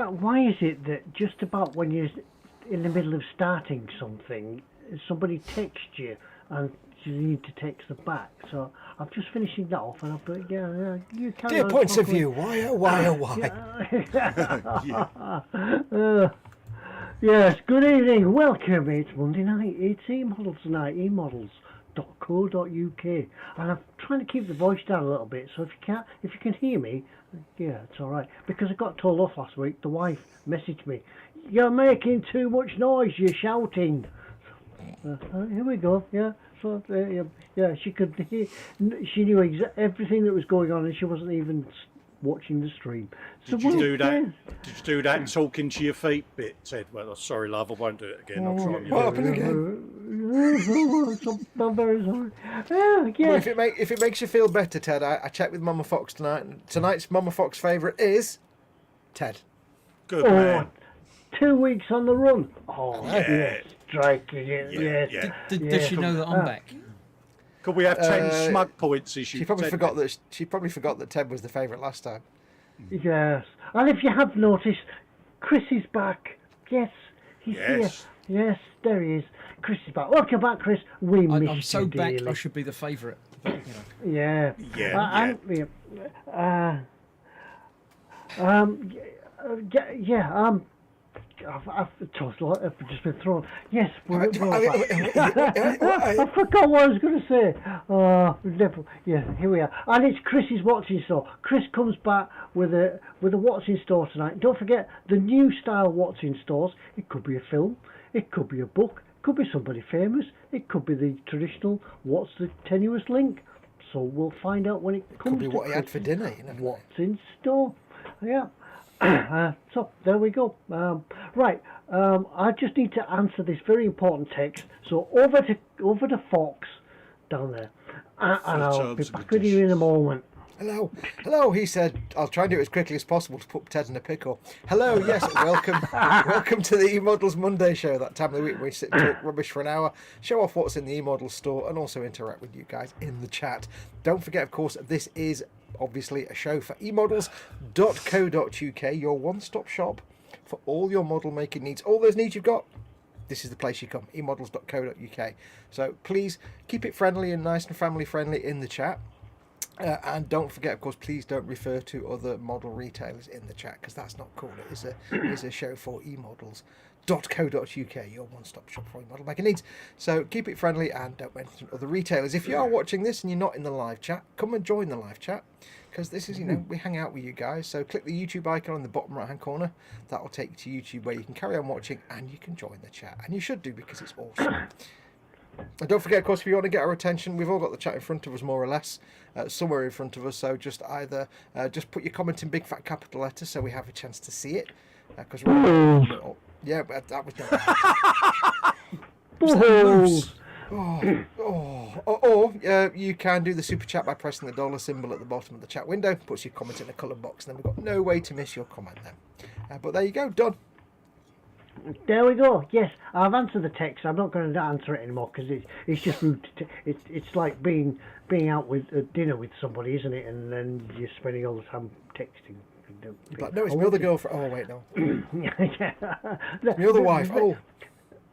Why is it that just about when you're in the middle of starting something, somebody texts you and you need to text them back? So I'm just finishing that off, and I'll put you can't. Dear points of view, why? Yes, good evening, welcome. It's Monday night. It's eModels night. eModels.co.uk, and I'm trying to keep the voice down a little bit. So if you can hear me, yeah, it's all right. Because I got told off last week. The wife messaged me, "You're making too much noise. You're shouting." Here we go. Yeah. So yeah, she could hear. She knew everything that was going on, and she wasn't even watching the stream. So Did you do that? Did you do that talking to your feet bit, Ted? Well, sorry, love, I won't do it again. I'll try What happened again? I'm very sorry. Yeah. Well, if it makes you feel better, Ted, I checked with Mama Foxx tonight, and tonight's Mama Foxx favourite is Ted. Good man. 2 weeks on the run. Oh, yeah. Striking it. Yeah, yes. yeah. Does she know that I'm back? Could we have 10 smug points? She probably forgot that. She probably forgot that Ted was the favourite last time. Yes, and if you have noticed, Chris is back. Yes, he's here. Yes, there he is. Chris is back. Welcome back, Chris. We missed you. I'm so back. Dearly. I should be the favourite. You know. Yeah. I've just been thrown. Yes, I forgot what I was going to say. Here we are, and it's Chris's What's in Store. Chris comes back with a What's in Store tonight. Don't forget the new style What's in Stores. It could be a film, it could be a book, it could be somebody famous, it could be the traditional What's the tenuous link. So we'll find out when it comes. Could be what he had for dinner. You know. What's in Store? Yeah. So there we go. Right, I just need to answer this very important text. So over to Foxx down there, and I'll be back with you in a moment. Hello. He said, "I'll try and do it as quickly as possible to put Ted in a pickle." Hello, yes, welcome to the eModels Monday show. That time of the week we sit and talk rubbish for an hour, show off what's in the eModels store, and also interact with you guys in the chat. Don't forget, of course, this is obviously a show for eModels.co.uk, your one-stop shop for all your model making needs. All those needs you've got, this is the place you come, eModels.co.uk. So please keep it friendly and nice and family friendly in the chat. And don't forget, of course, please don't refer to other model retailers in the chat, because that's not cool. It is a show for eModels.co.uk, your one-stop shop for your model making needs. So keep it friendly and don't mention other retailers. If you are watching this and you're not in the live chat, come and join the live chat, because this is, we hang out with you guys. So click the YouTube icon on the bottom right hand corner. That will take you to YouTube, where you can carry on watching and you can join the chat, and you should do, because it's awesome. And don't forget, of course, if you want to get our attention, we've all got the chat in front of us, more or less, somewhere in front of us. So just either just put your comment in big fat capital letters so we have a chance to see it. Because yeah, but that was or you can do the super chat by pressing the dollar symbol at the bottom of the chat window. Puts your comment in a coloured box, and then we've got no way to miss your comment then. But there you go, done. There we go. Yes, I've answered the text. I'm not going to answer it anymore, because it's just rude. It's like being out with dinner with somebody, isn't it? And then you're spending all the time texting. But no, it's my other girlfriend. Oh wait, no. My other wife. Oh.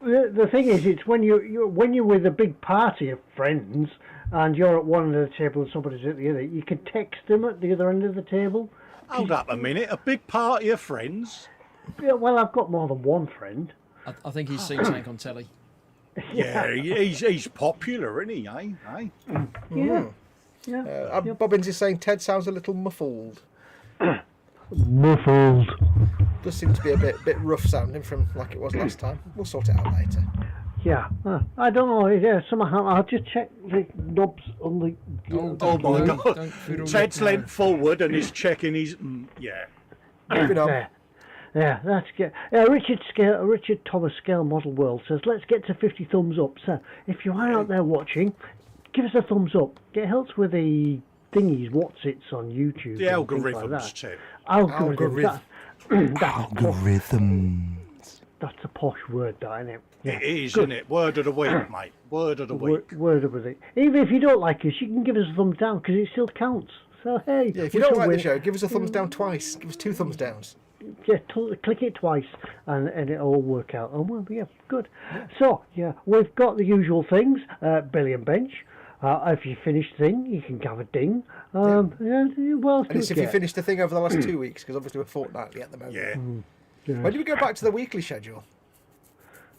The thing is, it's when you're with a big party of friends and you're at one end of the table and somebody's at the other. You can text them at the other end of the table. Hold up a minute. A big party of friends. Yeah, well, I've got more than one friend. I think he's seen something on telly. Yeah, he's popular, isn't he? Yeah. Bobbins is saying Ted sounds a little muffled. Muffled. Does seem to be a bit rough sounding from like it was last time. We'll sort it out later. Yeah, I don't know. Yeah, somehow I'll just check the knobs on the. Oh my Don't God! fiddle Ted's with- leant forward and he's checking his. Yeah. Moving on. There. Yeah, that's good. Richard Thomas Scale Model World says, let's get to 50 thumbs up. So, if you are out there watching, give us a thumbs up. It helps with the thingies, what's-its on YouTube. The and things like algorithms, that. Ted. Algorithms. Algorithm. That's a posh word, that, isn't it? Yeah. It is, isn't it? Word of the week, mate. Word of the week. Word of it. Even if you don't like us, you can give us a thumbs down because it still counts. So, hey. Yeah, if you we don't shall like the win. show, give us a thumbs down twice. Give us 2 thumbs downs. Yeah, click it twice and it'll all work out. Oh, well, yeah, good. So, yeah, we've got the usual things. Billy and Bench. If you finish the thing, you can have a ding. Well, And it's if you finished the thing over the last 2 weeks, because obviously we're fortnightly at the moment. Yeah. Yeah. When do we go back to the weekly schedule?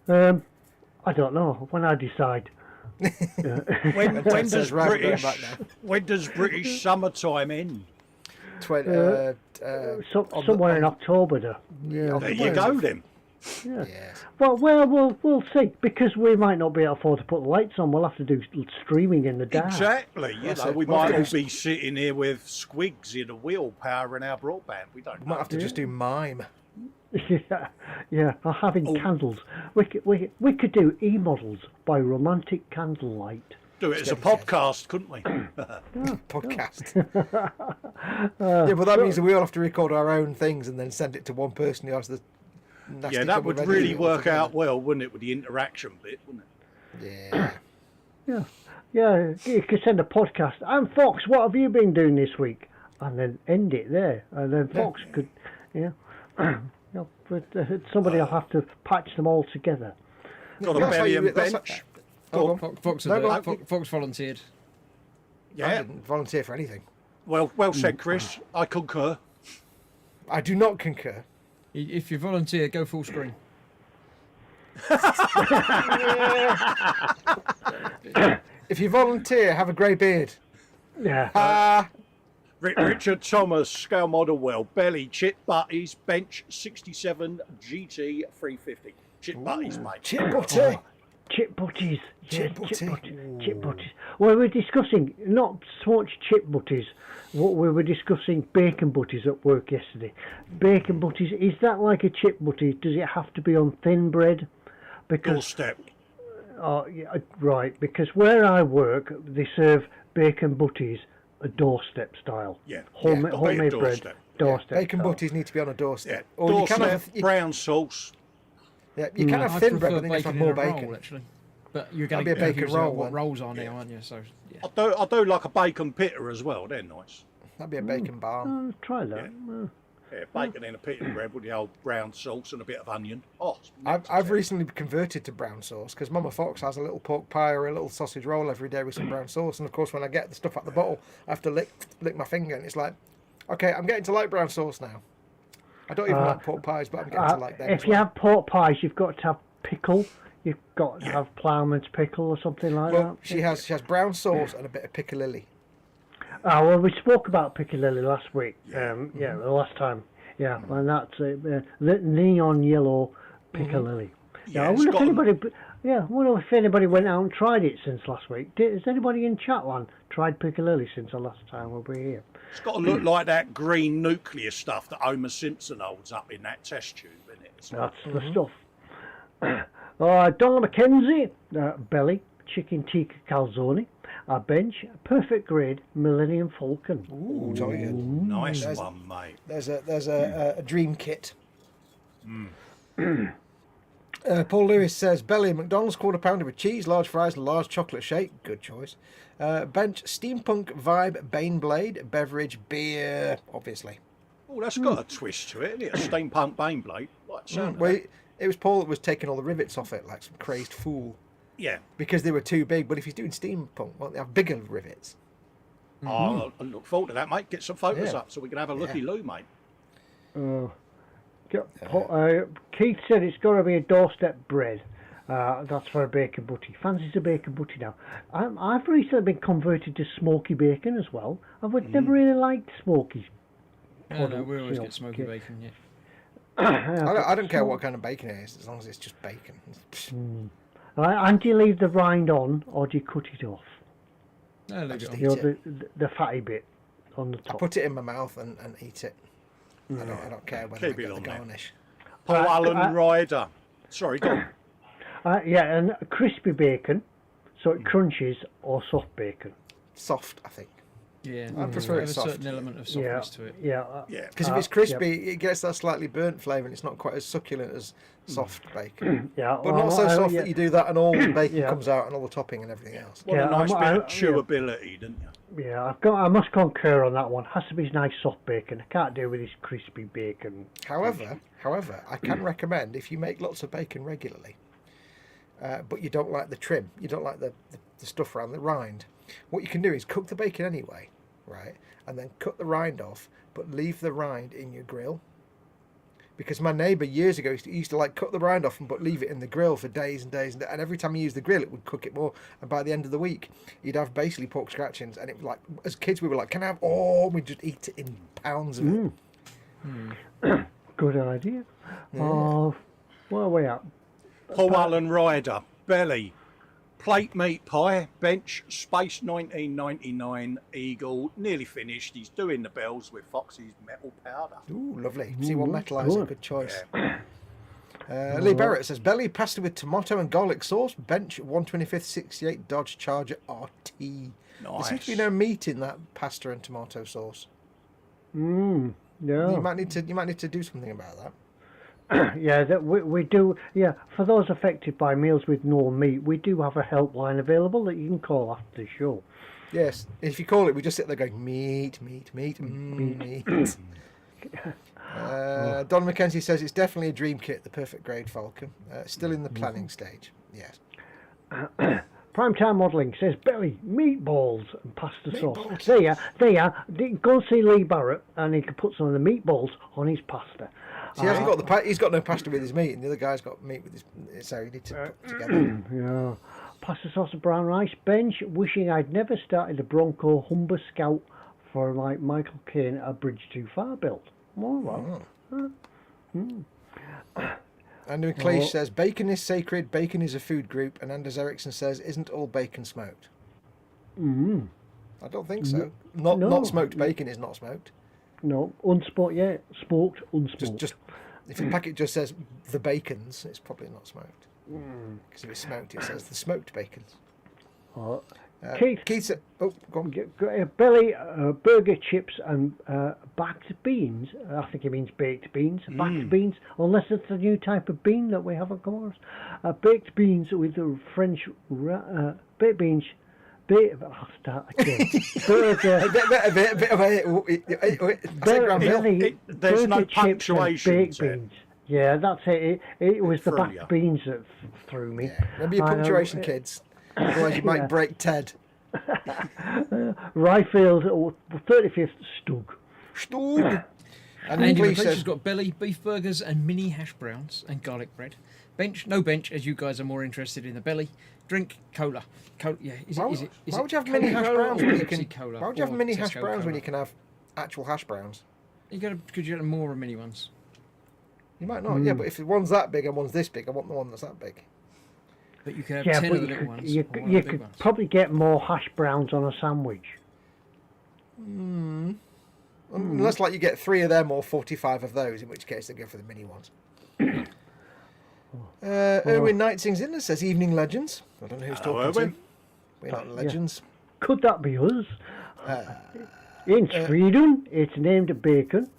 I don't know. When I decide. When Ted says, does right, we're going British back now. when does British summertime end? 20, Somewhere in October, though. yeah, There you go then. Yeah. Yes. Well, we'll see. Because we might not be able to afford to put the lights on. We'll have to do streaming in the dark. Exactly. You That's know, it. we We'll might have to all be sitting here with squigs in a wheel powering our broadband. We don't We know. might have to just do mime. Yeah, or having Oh. candles. We could do eModels by romantic candlelight. Do it as a Get it, Ted. podcast, couldn't we? Podcast. Yeah, but that means that we all have to record our own things and then send it to one person who has the nasty Yeah, that couple would of really editors work altogether. out well, wouldn't it, with the interaction bit, wouldn't it? Yeah. Yeah, you could send a podcast. I'm Fox. What have you been doing this week? And then end it there. And then Fox could, but somebody will have to patch them all together. Got a That's how belly you- and that's bench. Hold on. Fox, No, go Fox volunteered. I Yeah. didn't volunteer for anything. Well said, Chris. I concur. I do not concur. If you volunteer, go full screen. If you volunteer, have a grey beard. Yeah. Richard Thomas, scale model well, belly, chip butties, bench 67 GT 350. Chip butties, mate. Chip butter. Chip butties. Chip Yes, butty. Chip butties. Well, we're discussing not so much chip butties. What we were discussing bacon butties at work yesterday. Bacon butties, is that like a chip butty? Does it have to be on thin bread? Because Doorstep. yeah, right. Because where I work, they serve bacon butties a doorstep style. Yeah. Homemade bread. Doorstep. Doorstep. Bacon style. butties need to be on a Yeah. doorstep. Or you can Doorstep, have, brown sauce. you can have I thin bread, prefer but then you have to have bacon more in a bacon. roll, actually. But you're That'd going be a to bacon use roll what then. rolls are now, aren't you? So yeah. I do like a bacon pitta as well. They're nice. That'd be a bacon bar. Try that. Yeah, bacon in a pita bread with the old brown sauce and a bit of onion. Oh, it's I've recently converted to brown sauce because Mama Fox has a little pork pie or a little sausage roll every day with some brown sauce. And of course, when I get the stuff out the bottle, I have to lick my finger, and it's like, okay, I'm getting to like brown sauce now. I don't even like pork pies, but I'm getting to like them. If as you well. have pork pies, you've got to have pickle. You've got to have ploughman's pickle or something like Well, that. she has brown sauce and a bit of piccalilli. Well, we spoke about piccalilli last week. The last time. Yeah, and that's the neon yellow piccalilli. Yeah, I it's wonder if got- anybody. I wonder if anybody went out and tried it since last week. Has anybody in Chatland tried piccalilli since the last time we were here? It's got to look like that green nuclear stuff that Homer Simpson holds up in that test tube, isn't it? It's like, That's the stuff. Donald Mackenzie, belly, chicken tikka calzone, a bench, perfect grade, Millennium Falcon. Ooh, jolly good. nice There's- one, mate. There's a dream kit. Paul Lewis says, belly, McDonald's quarter pounder with cheese, large fries, and large chocolate shake. Good choice. Bench, steampunk vibe, Baneblade, beverage, beer, obviously. Oh, that's got a twist to it, isn't it? A steampunk Baneblade. Like the sound of Well, that. it was Paul that was taking all the rivets off it, like some crazed fool, Yeah. because they were too big. But if he's doing steampunk, well, they have bigger rivets. Oh, I look forward to that, mate. Get some photos Yeah. up so we can have a looky loo, mate. Keith said it's got to be a doorstep bread. That's for a bacon butty. Fancies a bacon butty now. I've recently been converted to smoky bacon as well. I've never really liked smoky. No, we always you know, get smoky okay. bacon. Yeah. I don't care what kind of bacon it is, as long as it's just bacon. And do you leave the rind on, or do you cut it off? No, leave it on. Eat You know, it. the fatty bit on the I top. put it in my mouth and eat it. I don't care whether Keep I it get the on there. garnish. Paul Allen Ryder. Sorry, go on. Yeah, and crispy bacon, so it crunches, or soft bacon. Soft, I think. Yeah, I prefer it have a soft. certain element of Yeah, softness to it. yeah, Yeah. Because if it's crispy, it gets that slightly burnt flavour and it's not quite as succulent as soft bacon. yeah. But well, not so soft yeah. that you do that and all the bacon Yeah. comes out and all the topping and everything else. What Yeah, a nice bit I'm- of chewability, didn't you? Yeah, I must concur on that one. Has to be nice soft bacon. I can't deal with this crispy bacon. However, I can recommend if you make lots of bacon regularly, but you don't like the trim, you don't like the stuff around the rind, what you can do is cook the bacon anyway, right? And then cut the rind off, but leave the rind in your grill. Because my neighbour years ago used to like cut the rind off but leave it in the grill for days and days, and every time he used the grill it would cook it more, and by the end of the week you'd have basically pork scratchings, and it was like, as kids we were like, can I have, we'd just eat it in pounds of it. Good idea. Yeah. Where are we at? Paul Allen Ryder. Belly. Plate meat pie. Bench. Space 1999. Eagle. Nearly finished. He's doing the bells with Fox's metal powder. Ooh, lovely. See what metalizer, good. good choice. Yeah. Lee Barrett says belly pasta with tomato and garlic sauce. Bench 125th 68 Dodge Charger RT. There seems to be no meat in that pasta and tomato sauce. Yeah. You might need to do something about that. Yeah, that we do. Yeah, for those affected by meals with no meat, we do have a helpline available that you can call after the show. Yes, if you call it, we just sit there going meat. Don McKenzie says it's definitely a dream kit, the perfect grade Falcon. Still in the planning stage. Yes. Primetime Modelling says belly, meatballs and pasta sauce. Meatballs. There you are. Go and see Lee Barrett and he can put some of the meatballs on his pasta. So he hasn't got he's got no pasta with his meat, and the other guy's got meat with his. So you need to put together. Yeah. Pasta sauce and brown rice. Bench, wishing I'd never started a Bronco Humber Scout for like Michael Caine a Bridge Too Far build. All right. And McLeish says bacon is sacred, bacon is a food group, and Anders Ericsson says isn't all bacon smoked? I don't think so. No. Not smoked bacon is not smoked. No, unsmoked, yeah. Smoked, unsmoked. Just if the packet just says the bacons, it's probably not smoked. Because if it's smoked, it says the smoked bacons. Keith said, oh, go on. belly, burger chips and baked beans. I think he means baked beans. Baked beans, unless it's a new type of bean that we haven't come across. Baked beans with the French baked beans. I'll start again. Burger. There's no burger chips and punctuation. baked beans. Yeah, that's it. It was the Threw baked ya. beans that threw me. Yeah. Remember your punctuation, kids. Otherwise, you might break Ted. Ryefield, 35th Stug. Stug. And Andy McLeish McLeish has says, got belly, beef burgers, and mini hash browns and garlic bread. Bench, no bench, as you guys are more interested in the belly. Drink cola. Yeah, why would you have mini hash browns when you can? Why would you have mini hash browns when you can have actual hash browns? Could you get more mini ones? You might not. Yeah, but if one's that big and one's this big, I want the one that's that big. But you could have Yeah, 10 but of the little ones. you or one of you the big could ones. probably get more hash browns on a sandwich. Unless like you get 3 of them or 45 of those, in which case they go for the mini ones. Erwin Knightsing's in there says evening legends. I don't know who's Hello, talking Erwin. to. We're not legends. Could that be us? In Sweden, it's named bacon.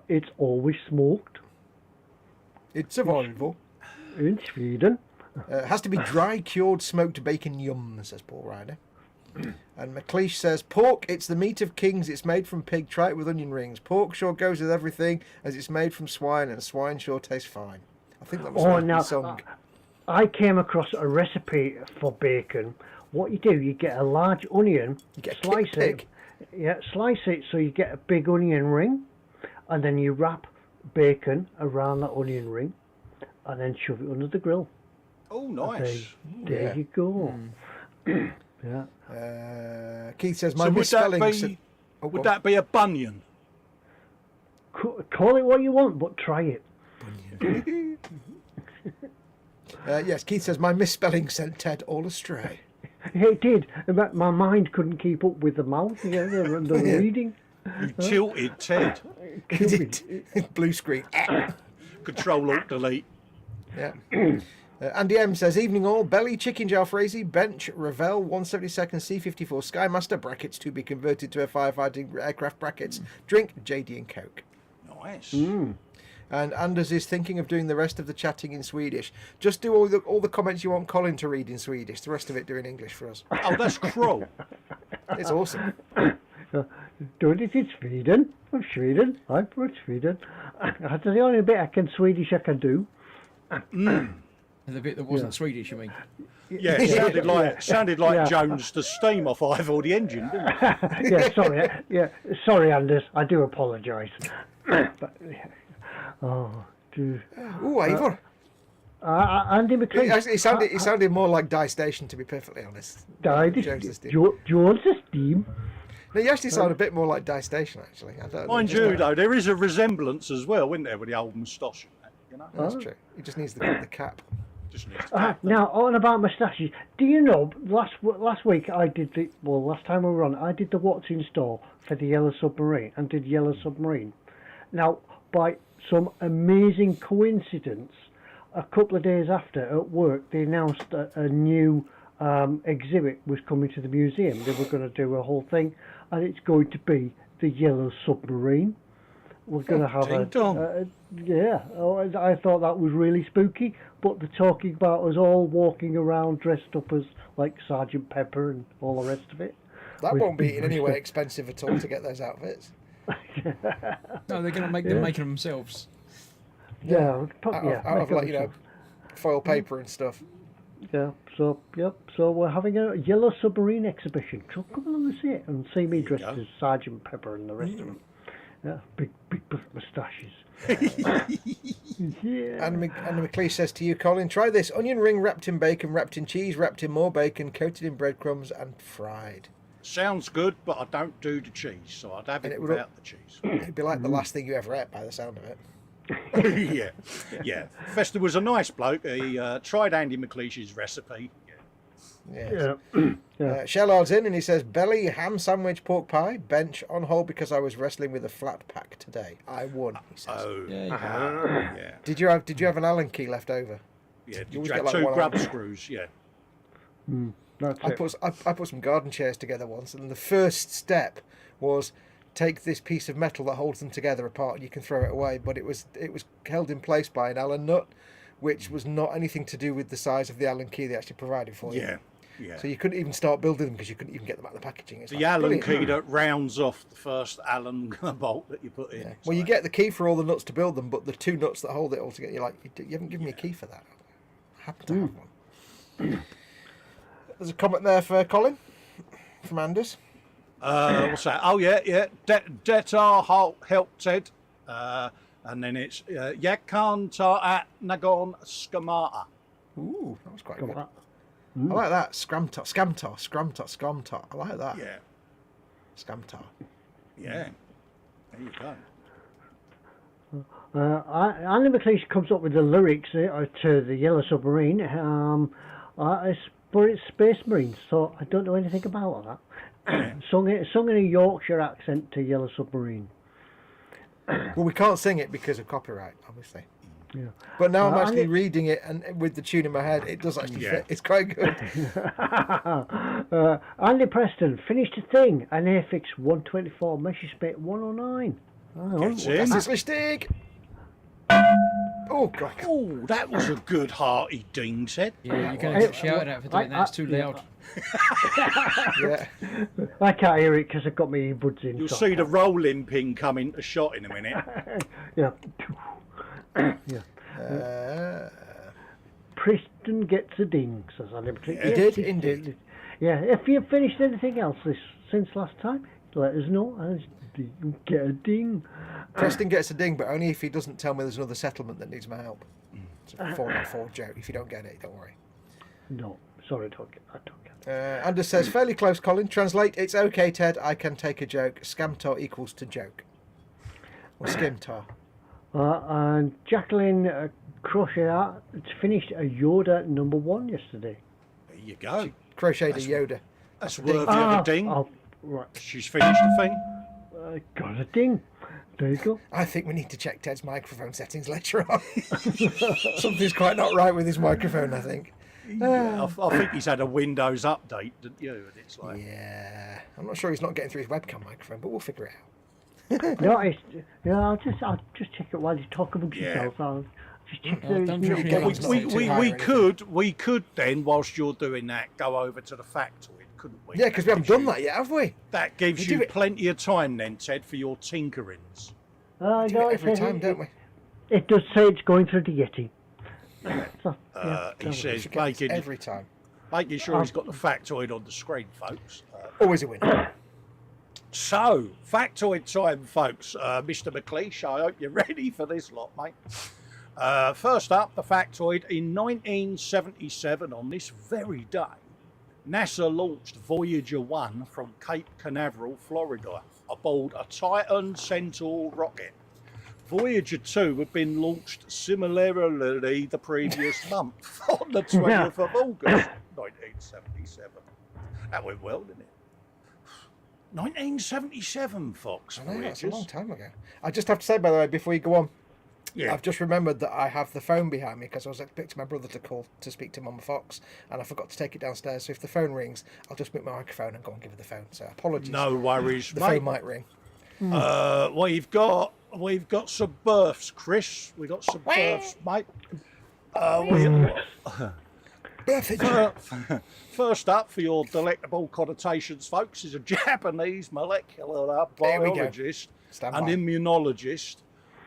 It's always smoked. It's a Volvo. In Sweden. Has to be dry cured smoked bacon yum, says Paul Ryder. And McLeish says pork, it's the meat of kings, it's made from pig, try it with onion rings. Pork sure goes with everything as it's made from swine, and swine sure tastes fine. I think that was now, the song. I came across a recipe for bacon. What you do, you get a large onion, You get a slice kit pig. it. Yeah, slice it so you get a big onion ring, and then you wrap bacon around that onion ring, and then shove it under the grill. Oh, nice. There Yeah. you go. Yeah. Keith says my So would misspelling. would that be a bunion? Call it what you want, but try it. Yes, Keith says, my misspelling sent Ted all astray. It did. My mind couldn't keep up with the mouth, the reading. You tilted Ted. He did. Blue screen. Control Alt Delete. Yeah. Andy M says, evening all, belly, chicken jalfrezi, bench, Ravel, 172nd C-54 Skymaster, brackets to be converted to a firefighting aircraft, brackets, drink, JD and Coke. Nice. And Anders is thinking of doing the rest of the chatting in Swedish. Just do all the comments you want Colin to read in Swedish, the rest of it do in English for us. Oh, that's cruel. It's awesome. Doing it in Sweden. I'm Sweden. I'm from Sweden. That's the only bit Swedish I can do. The bit that wasn't Swedish, you mean? Yeah, it sounded like Jones to steam off Ivor the engine, didn't it? Sorry, Anders. I do apologise. Ooh, Ivor. Andy McLean. He sounded more like Die Station, to be perfectly honest. Jones's team. No, you actually sound a bit more like Die Station, actually. I don't know. Mind you, though, there is a resemblance as well, isn't there, with the old moustache and that, you know? That's true. He just needs the cap. Just needs to cap them. Now, on about moustaches. Do you know, last week I did last time we were on, I did the What's in Store for the Yellow Submarine and did Yellow Submarine. Now, by some amazing coincidence, a couple of days after at work, they announced a new exhibit was coming to the museum. They were going to do a whole thing, and it's going to be the Yellow Submarine. We're going to have I thought that was really spooky, but they're talking about us all walking around dressed up as like Sergeant Pepper and all the rest of it. That won't be in any way expensive at all to get those outfits. No, they're going to make them making them themselves. Out of like, foil paper and stuff. Yeah, so we're having a Yellow Submarine exhibition. So come along and see it and see me dressed as Sergeant Pepper and the rest of them. Yeah, big moustaches. Yeah. And McLeish says to you, Colin, try this. Onion ring wrapped in bacon, wrapped in cheese, wrapped in more bacon, coated in breadcrumbs and fried. Sounds good, but I don't do the cheese, so I'd have it without the cheese. It'd be like the last thing you ever ate by the sound of it. Yeah. Fester was a nice bloke. He tried Andy McLeish's recipe. Shellard's in and he says, belly, ham sandwich, pork pie, bench, on hold because I was wrestling with a flat pack today. I won, he says. Yeah. Did you have an Allen key left over? Yeah, you had two grub screws, I put some garden chairs together once, and the first step was take this piece of metal that holds them together apart and you can throw it away, but it was held in place by an Allen nut, which was not anything to do with the size of the Allen key they actually provided for you. Yeah. So you couldn't even start building them because you couldn't even get them out of the packaging. It's the Allen key that rounds off the first Allen bolt that you put in. Yeah. Well, you get the key for all the nuts to build them, but the two nuts that hold it all together, you're like, you haven't given me a key for that. I happen to have one. There's a comment there for Colin from Anders. What's that? Oh, yeah. Detar help Ted. And then it's Yakanta at Nagon Skamata. Ooh, that was quite good. I like that. Scramtar. I like that. Yeah. Scamtar. Yeah. There you go. Andy McLeish comes up with the lyrics to the Yellow Submarine, but it's Space Marines, so I don't know anything about that. Sung in a Yorkshire accent to Yellow Submarine. Well, we can't sing it because of copyright, obviously. Yeah. But now I'm actually reading it, and with the tune in my head, it does actually fit. It's quite good. Andy Preston finished a thing, an Airfix 124 Messerschmitt 109. That's his mistake. Oh, God. Oh, that was a good hearty ding, Ted. Yeah, you're going to get shouted at for doing that. It's too loud. Yeah. I can't hear it because I've got my earbuds in. You'll see the rolling pin come into shot in a minute. Yeah. Preston gets a ding, says Andy. He did, indeed. Yeah, if you've finished anything else since last time, let us know and you get a ding. Preston gets a ding, but only if he doesn't tell me there's another settlement that needs my help. It's a 4x4 joke. If you don't get it, don't worry. No, sorry, I don't get it. Anders says, fairly close, Colin. Translate, it's okay, Ted. I can take a joke. Scamtar equals to joke. Or skimtar. And Jacqueline Crochet finished a Yoda #1 yesterday. There you go. She crocheted a Yoda. That's worthy of a ding. Oh, right. She's finished the thing. Got a ding. There you go. I think we need to check Ted's microphone settings later on. Something's quite not right with his microphone, I think. Yeah, I think he's had a Windows update, didn't you? And it's like, Yeah, I'm not sure he's not getting through his webcam microphone, but we'll figure it out. No, I'll just check it while you talk amongst yourselves. I'll just check don't the. push it. we could then, whilst you're doing that, go over to the factoid, couldn't we? Yeah, because we haven't done that yet, have we? That gives We do you it- plenty of time then, Ted, for your tinkerings. We do No, it it every says time, don't we? It does say it's going through the Yeti. So, He says Forget this every time. making sure he's got the factoid on the screen, folks. Always a winner. So, factoid time, folks. Mr. McLeish, I hope you're ready for this lot, mate. First up, the factoid. In 1977, on this very day, NASA launched Voyager 1 from Cape Canaveral, Florida, aboard a Titan Centaur rocket. Voyager 2 had been launched similarly the previous month, on the 20th of August, 1977. That went well, didn't it? 1977, Foxx. I know, that's a Voyagers. long time ago. I just have to say, by the way, before you go on, Yeah. I've just remembered that I have the phone behind me because I was expecting my brother to call to speak to Mama Fox, and I forgot to take it downstairs. So if the phone rings, I'll just mute my microphone and go and give her the phone. So apologies. No worries, the mate. phone might ring. We've got some births, Chris. We've got some births, mate. First up for your delectable connotations, folks, is a Japanese molecular There we go. biologist Stand and by. immunologist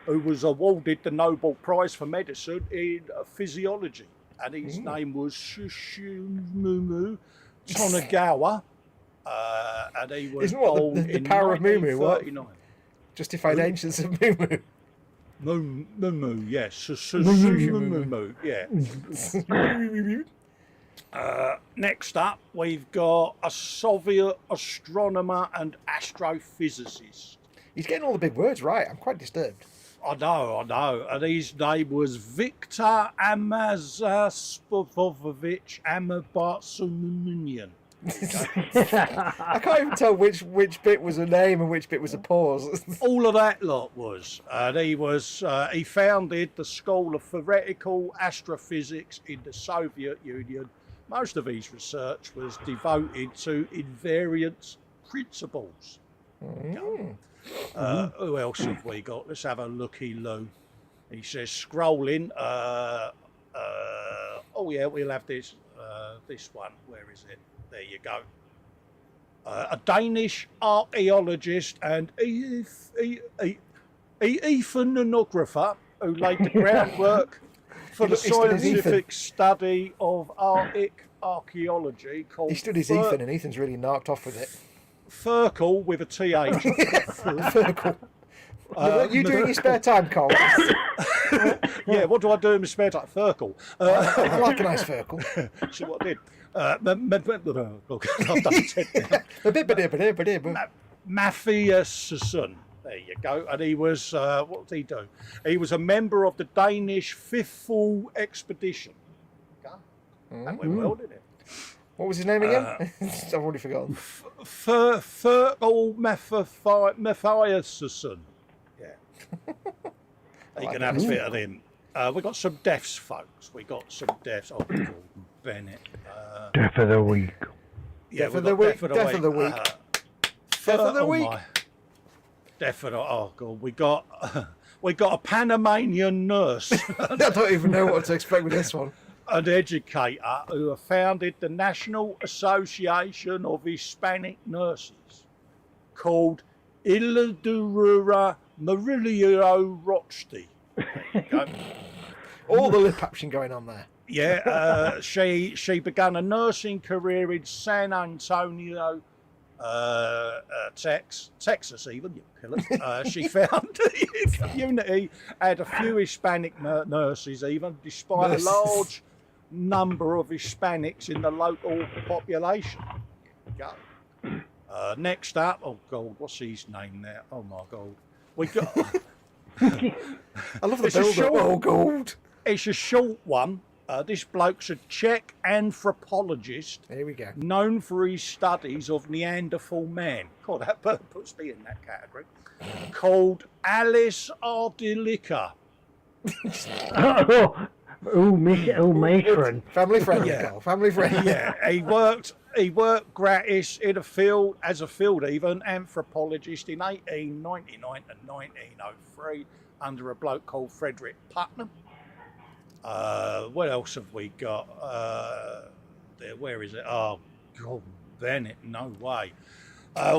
who was awarded the Nobel Prize for Medicine in Physiology. And his name was Shushimumu Tonagawa. And he was Isn't what born the in power of Mumu, what? 1939. Justified ancients of Mumu. Mumu, yes. Mumu, yeah. Next up, we've got a Soviet astronomer and astrophysicist. He's getting all the big words right. I'm quite disturbed. I know. And his name was Viktor Amazaspovovich Amabarsumunian. I can't even tell which bit was a name and which bit was a pause. All of that lot was. And he founded the School of Theoretical Astrophysics in the Soviet Union. Most of his research was devoted to invariance principles. Who else have we got? Let's have a looky-loo. He says scrolling. Oh yeah, we'll have this one. Where is it? There you go. A Danish archaeologist and ethnographer who laid the groundwork for the He stood his scientific study of Arctic archaeology called He stood his Ethan, and Ethan's really knocked off with it. Furkel with a TH. What are you doing in your spare time, Colin? Yeah, what do I do in my spare time? Furkel. I like a nice Furkel. See what I did. I've done it now. Matthiasson. There you go. And he was, what did he do? He was a member of the Danish Fifth Fall Expedition. Okay. That went well, didn't it? What was his name again? I've already forgotten. Fergal Matthiasson. Yeah. You can have a bit of him. We got some deaths, folks. We got some deaths. Oh, Gordon Bennett. Death of the week. Yeah, Death of the week. Death of the week. Death of the week. Death of the, oh god, we got a Panamanian nurse, I don't even know what to expect with this one. an educator who founded the National Association of Hispanic Nurses, called Iladura Murillo Rochty. All the lip action going on there. Yeah, she began a nursing career in San Antonio, Texas even, you pillar. She found the community had a few Hispanic nurses even, despite a large number of Hispanics in the local population. Go. Next up, oh God, what's his name now? Oh my God. We got I love the It's a build-up. short- Oh, gold. It's a short one. This bloke's a Czech anthropologist Here we go. known for his studies of Neanderthal man. God, that puts me in that category. Called Alice Ardilica. matron. Family friendly, Yeah. Carl. Family friendly. Yeah, he worked gratis in a field as a field even anthropologist in 1899 and 1903 under a bloke called Frederick Putnam. What else have we got? There, where is it? Oh, God, Bennett, no way.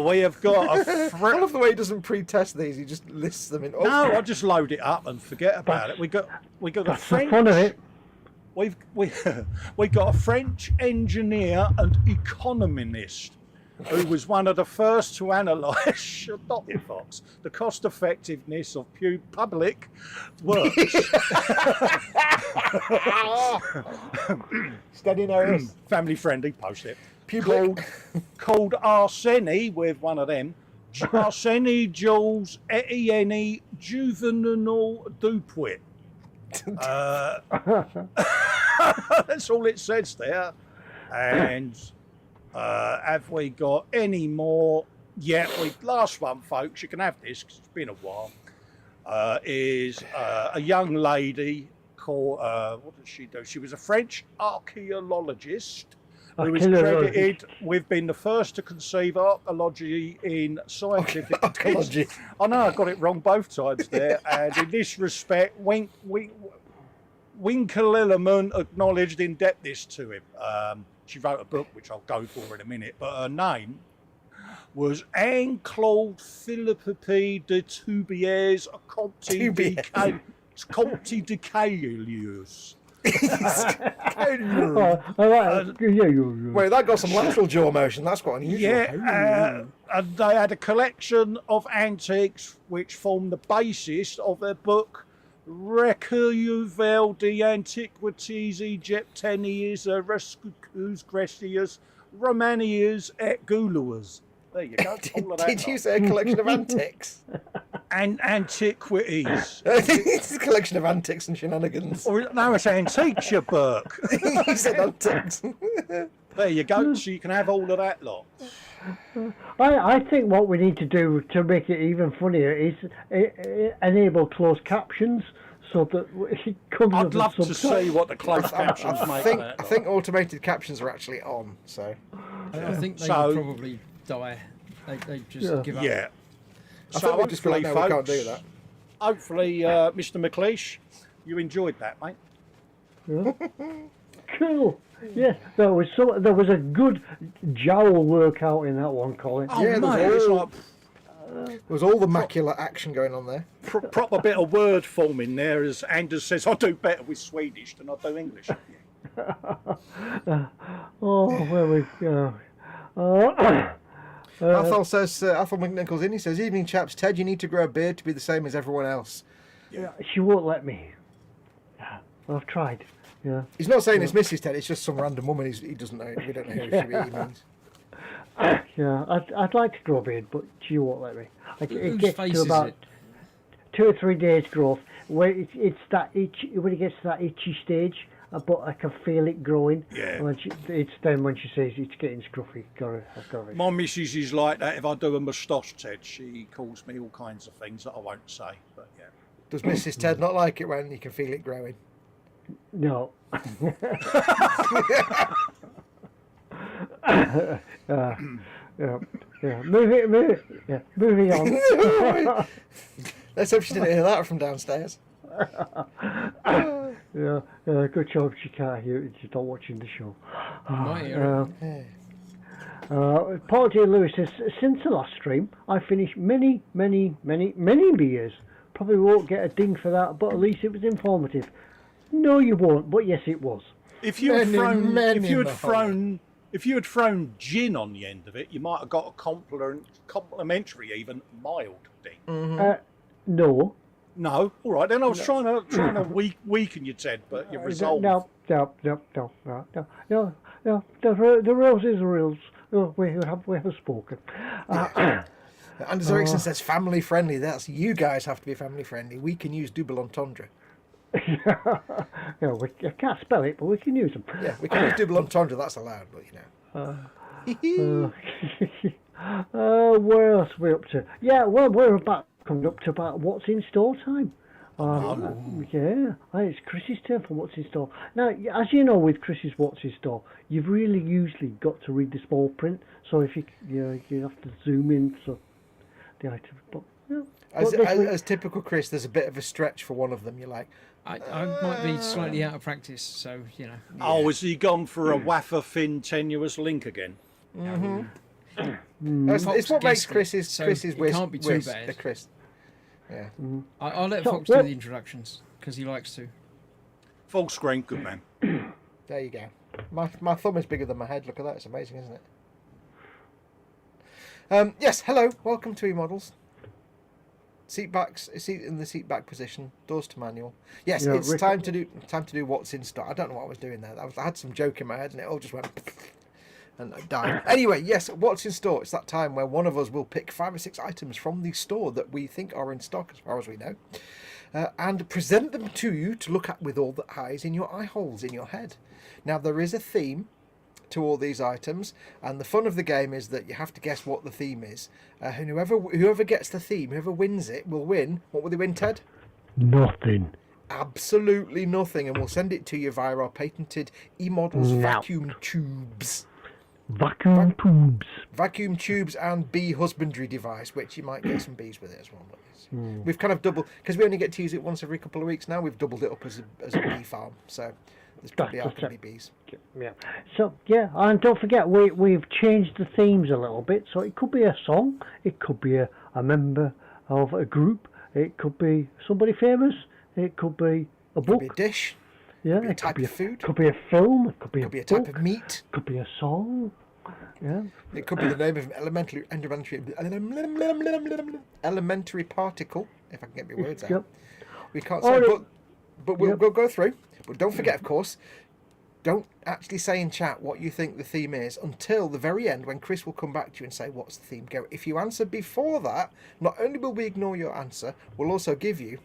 We have got a I love the way he doesn't pre-test these. He just lists them in. Oh, No, I just load it up and forget about it. We got a That's the French. fun of it. We got a French engineer and economist who was one of the first to analyse, stop it, Foxx, the cost effectiveness of public works. Steady nose. Family friendly, post it. Public. Called Arseni with one of them. Arseni Jules Etienne Juvenal Dupuit. That's all it says there. And have we got any more? Yeah, last one, folks. You can have this because it's been a while. Is a young lady called, what did she do? She was a French archaeologist who is credited with being the first to conceive archaeology in scientific. Archaeology. I know I got it wrong both times there, and in this respect, Winkleman acknowledged in-depthness to him. She wrote a book, which I'll go for in a minute, but her name was Anne-Claude Philippe de Toubiers Comte de Caylus. Wait, that got some lateral jaw motion. That's quite unusual. Yeah, and they had a collection of antiques which formed the basis of their book Recueil d'Antiquités Egyptiennes, Rescus Grecias, Romanias et Gaulois. There you go. All of that Did you say a collection of antics? And antiquities. It's a collection of antics and shenanigans. Or, no, it's antiques, you Burke. You said antics. There you go. So you can have all of that lot. I think what we need to do to make it even funnier is enable closed captions so that it comes I'd with a love to subtitle. see what the closed captions I make. think, of that I lot. think automated captions are actually on. So I think they So- would probably die. They just give up. Yeah. I think we just feel like, no, we can't do folks, that. Hopefully, Mr. McLeish, you enjoyed that, mate. Cool. Yes, there was a good jowl workout in that one, Colin. Oh, Yeah, mate, there's it's all- like There was all the macular action going on there. proper bit of word form in there, as Anders says, I do better with Swedish than I do English. Where we go. Athol says, Athol McNichols in, he says, evening chaps, Ted, you need to grow a beard to be the same as everyone else. She won't let me. I've tried. Yeah. He's not saying it's Mrs. Ted, it's just some random woman he doesn't know. We don't know who she means. Yeah, I'd like to grow a beard, but she won't let me. It Whose gets face to is about it? 2 or 3 days growth where it's that itch. When it gets to that itchy stage, but I can feel it growing. Yeah. And it's then when she says it's getting scruffy. I've got it. My missus is like that. If I do a moustache, Ted, she calls me all kinds of things that I won't say. But yeah. Does Mrs. Ted not like it when you can feel it growing? No. Yeah. Moving on. Let's hope she didn't hear that from downstairs. Yeah, good job she can't hear it. She's not watching the show. Might hear Paul J. Lewis says, since the last stream, I finished many beers. Probably won't get a ding for that, but at least it was informative. No, you won't, but yes, it was. If you had thrown, many if you had Mahoney. thrown, if you had thrown gin on the end of it, you might have got a complimentary, even mild ding. No. No, all right. Then I was trying to weaken your Ted, but you resolved. No. The rules is the rules. We have spoken. Anders Ericsson says family friendly. That's you guys have to be family friendly. We can use double entendre. I can't spell it, but we can use them. Yeah, we can use double entendre. That's allowed, but Where else are we up to? Yeah, well, we're coming up to about what's in store time. Yeah, it's Chris's turn for what's in store. Now, as you know, with Chris's what's in store, you've really usually got to read the small print. So if you have to zoom in so the item. But yeah. as typical Chris, there's a bit of a stretch for one of them. You're like, I might be slightly out of practice, so you know. Yeah. Oh, has he gone for a wafer thin tenuous link again? It's what makes Chris's whiz. Can't be too bad. The Chris. Yeah. I'll let Fox do the introductions because he likes to. Full screen, good man. There you go. My thumb is bigger than my head. Look at that. It's amazing, isn't it? Yes. Hello. Welcome to eModels. Seat in the seat back position. Doors to manual. Yes, it's time to do what's in stock. I don't know what I was doing there. I had some joke in my head and it all just went and I died. Anyway, yes, what's in store? It's that time where one of us will pick 5 or 6 items from the store that we think are in stock, as far as we know, and present them to you to look at with all the eyes in your eye holes in your head. Now, there is a theme to all these items, and the fun of the game is that you have to guess what the theme is. And whoever gets the theme, whoever wins it, will win. What will they win, Ted? Nothing. Absolutely nothing, and we'll send it to you via our patented eModels vacuum tubes. Vacuum tubes and bee husbandry device, which you might get some bees with it as well. We've kind of doubled, because we only get to use it once every couple of weeks now, we've doubled it up as a bee farm, so there's probably half to be bees. Yeah. So, yeah, and don't forget, we've changed the themes a little bit, so it could be a song, it could be a member of a group, it could be somebody famous, it could be a book. Could be a dish. Yeah, could be a type of food. Could be a film. It could be a type of meat. Could be a song. Yeah. It could be the name of an elementary particle, if I can get my words out. Yep. We can't say, but we'll go through. But don't forget, of course, don't actually say in chat what you think the theme is until the very end, when Chris will come back to you and say, what's the theme? Go. If you answer before that, not only will we ignore your answer, we'll also give you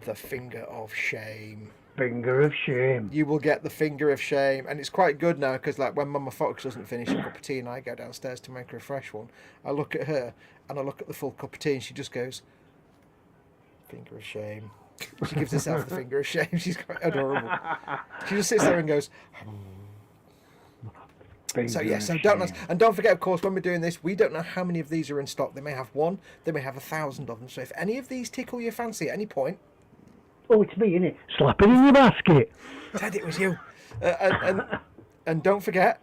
the finger of shame. Finger of shame. You will get the finger of shame, and it's quite good now because, like, when Mama Fox doesn't finish a cup of tea and I go downstairs to make her a fresh one, I look at her and I look at the full cup of tea and she just goes, finger of shame. She gives herself the finger of shame. She's quite adorable. She just sits there and goes. Don't forget, of course, when we're doing this, we don't know how many of these are in stock. They may have 1, they may have 1,000 of them. So if any of these tickle your fancy at any point. Oh, it's me, innit? Slap it in your basket. Ted, it was you. And don't forget.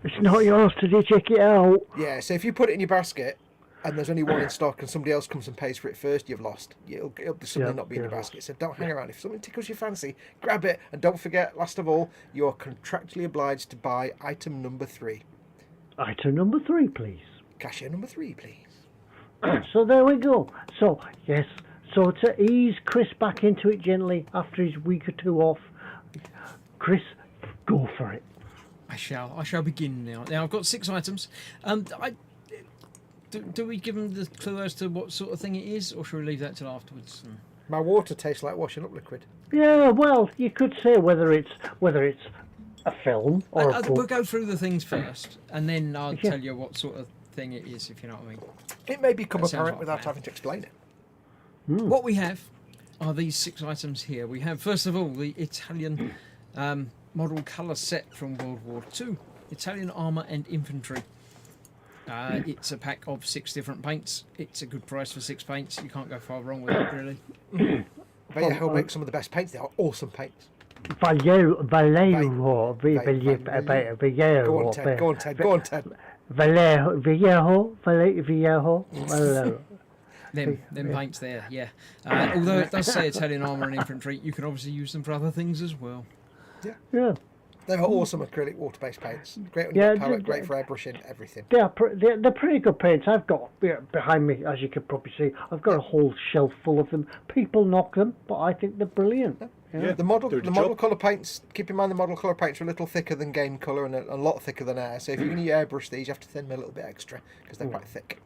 It's not yours to check it out. Yeah, so if you put it in your basket and there's only 1 in stock and somebody else comes and pays for it first, you've lost. It'll suddenly not be in your basket. So don't hang around. If something tickles your fancy, grab it. And don't forget, last of all, you're contractually obliged to buy item number 3. Item number 3, please. Cashier number 3, please. So there we go. So, yes. So to ease Chris back into it gently after his week or 2 off, Chris, go for it. I shall begin now. Now I've got 6 items. Do we give them the clue as to what sort of thing it is, or should we leave that till afterwards? My water tastes like washing up liquid. Yeah, well, you could say whether it's a film or a book. We'll go through the things first, and then I'll tell you what sort of thing it is, if you know what I mean. It may become apparent without having to explain it. What we have are these 6 items here. We have, first of all, the Italian model colour set from World War II. Italian armour and infantry. It's a pack of 6 different paints. It's a good price for 6 paints. You can't go far wrong with it, really. Vallejo makes some of the best paints. They are awesome paints. Vallejo. Go on, Ted. Vallejo. Them paints there, yeah. Although it does say Italian armour and infantry, you can obviously use them for other things as well. Yeah. They're awesome acrylic water-based paints. Great on your palette, great for airbrushing, everything. They're pretty good paints. I've got behind me, as you can probably see, I've got a whole shelf full of them. People knock them, but I think they're brilliant. Yeah. The model colour paints, keep in mind the model colour paints are a little thicker than game colour and a lot thicker than air. So if you're going to airbrush these, you have to thin them a little bit extra because they're quite thick.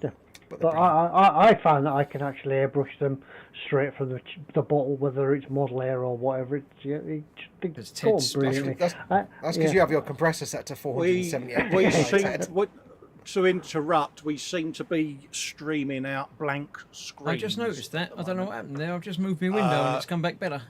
Yeah. But But I find that I can actually airbrush them straight from the bottle, whether it's model air or whatever. It's go on Ted's brilliantly. that's because you have your compressor set to 478. We pixels, seem Ted. to interrupt. We seem to be streaming out blank screens. I just noticed that. I don't know what happened there. I've just moved my window and it's come back better.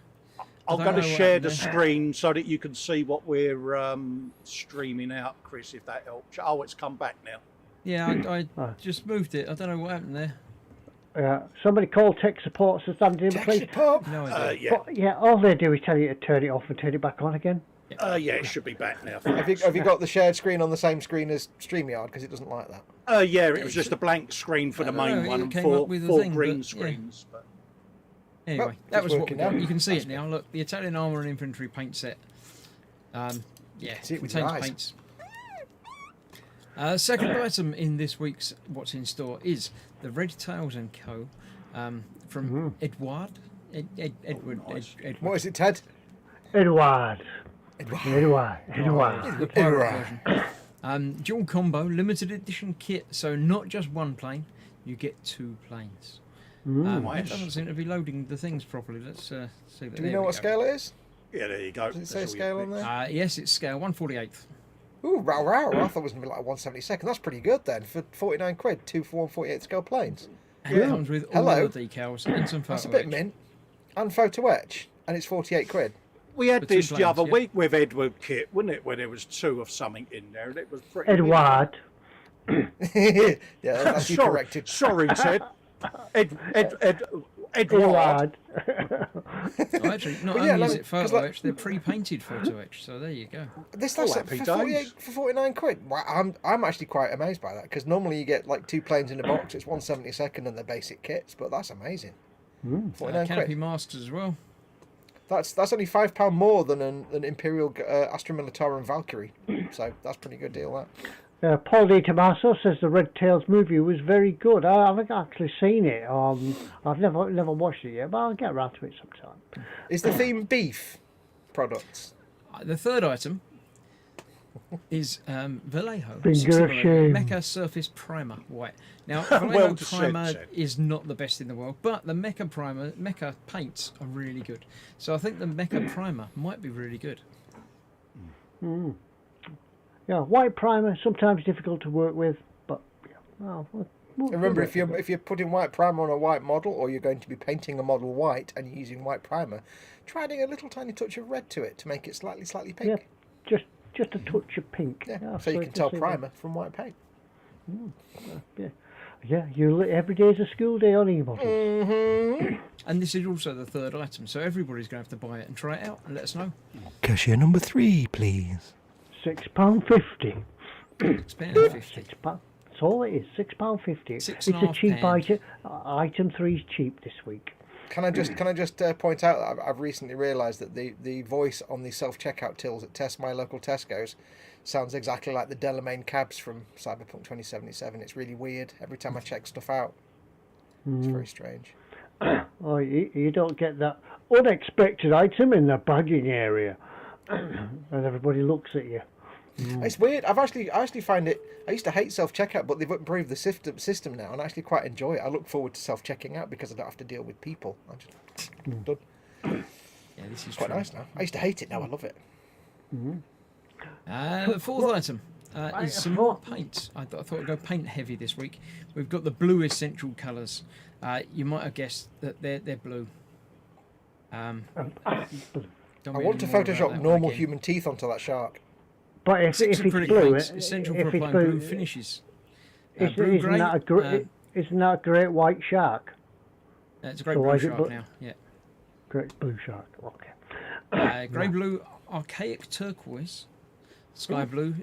I'm don't going to know what share happened the there. screen so that you can see what we're streaming out, Chris, if that helps. Oh, it's come back now. Yeah, I just moved it. I don't know what happened there. Somebody call tech support so standing in Text place. it, Pop. No idea. Yeah, But, yeah, all they do is tell you to turn it off and turn it back on again. yeah, it should be back now. Have you got the shared screen on the same screen as StreamYard? Because it doesn't like that. Yeah, it was just a blank screen for the I don't main know, one it and came four up with a four thing, green but, yeah. screens. But Anyway, Well, that it's was what we working got. now. You can see it now. Look, the Italian armour and infantry paint set. Yeah, See it with your contains eyes. paints. Second item in this week's What's in Store is the Red Tails and Co. From Edward. Edward. nice. Edward. What is it, Ted? Edward. Edward. The pirate version. Dual combo, limited edition kit. So not just one plane, you get 2 planes. It Nice. doesn't seem to be loading the things properly. Let's see that. Do we know what scale it is? Yeah, there you go. Does it say That's all scale you on picked. there? Yes, it's scale 1/48. Ooh, wow, wow. I thought it was going to be like 1/72nd. That's pretty good then. For 49 quid, 2 for 1/48 scale planes. And it comes with all Hello. the decals and some photo That's a bit etch. mint. And photo etch. And it's 48 quid. We had For 2 this the planes, other yeah. week with Edward Kit, wasn't it? Where there was 2 of something in there, and it was pretty. Edward. Yeah, that's you sorry, corrected. sorry, Ted. Edward. Edward. Oh, actually, not Well, yeah, only is like- it photo 'cause, like- etch, they're pre-painted photo etch. So there you go. This Oh, that's it happy for days. 48 for 49 quid. Wow, I'm actually quite amazed by that because normally you get like 2 planes in a box. It's 1/72nd and the basic kits, but that's amazing. 49 Canopy quid. masks as well. That's only £5 more than an Imperial Astra Militarum Valkyrie. So that's a pretty good deal. That. Paul Di Tommaso says the Red Tails movie was very good. I haven't actually seen it. I've never watched it yet, but I'll get around to it sometime. Is the theme beef products? The third item is Vallejo Finger 60 of shame. Mecha Surface Primer White. Now, Vallejo Well said, Primer Ted. is not the best in the world, but the Mecha paints are really good. So I think the Mecha Primer might be really good. Yeah, white primer sometimes difficult to work with, but yeah, well, Remember, if you're putting white primer on a white model, or you're going to be painting a model white and you're using white primer, try adding a little tiny touch of red to it to make it slightly pink. yeah, just a touch of pink. Yeah, so you can tell primer from white paint. Yeah, every day is a school day on eModels. And this is also the third item, so everybody's going to have to buy it and try it out and let us know. Cashier number 3, please. £6.50. £6.50. £6. That's all it is. £6.50. Six It's and a a half cheap pound. item. Item 3 is cheap this week. Can I just point out that I've recently realised that the voice on the self-checkout tills at my local Tesco's sounds exactly like the Delamain cabs from Cyberpunk 2077. It's really weird every time I check stuff out. It's very strange. Oh, you don't get that unexpected item in the bagging area. And everybody looks at you. It's weird. I actually find it. I used to hate self-checkout, but they've improved the system now, and I actually quite enjoy it. I look forward to self-checking out because I don't have to deal with people. I just done. Yeah, this is Quite true. nice now. I used to hate it. Now I love it. The fourth item is some more paint. I thought I'd go paint heavy this week. We've got the blue essential colours. You might have guessed that they're blue. I want to Photoshop normal human teeth onto that shark. But if it's blue, essential if for it's applying blue, blue finishes. isn't Blue-grey, isn't that a great white shark? it's a great So why blue is it shark blue? now. Yeah. Great blue shark. Okay. Grey blue, archaic turquoise, sky blue,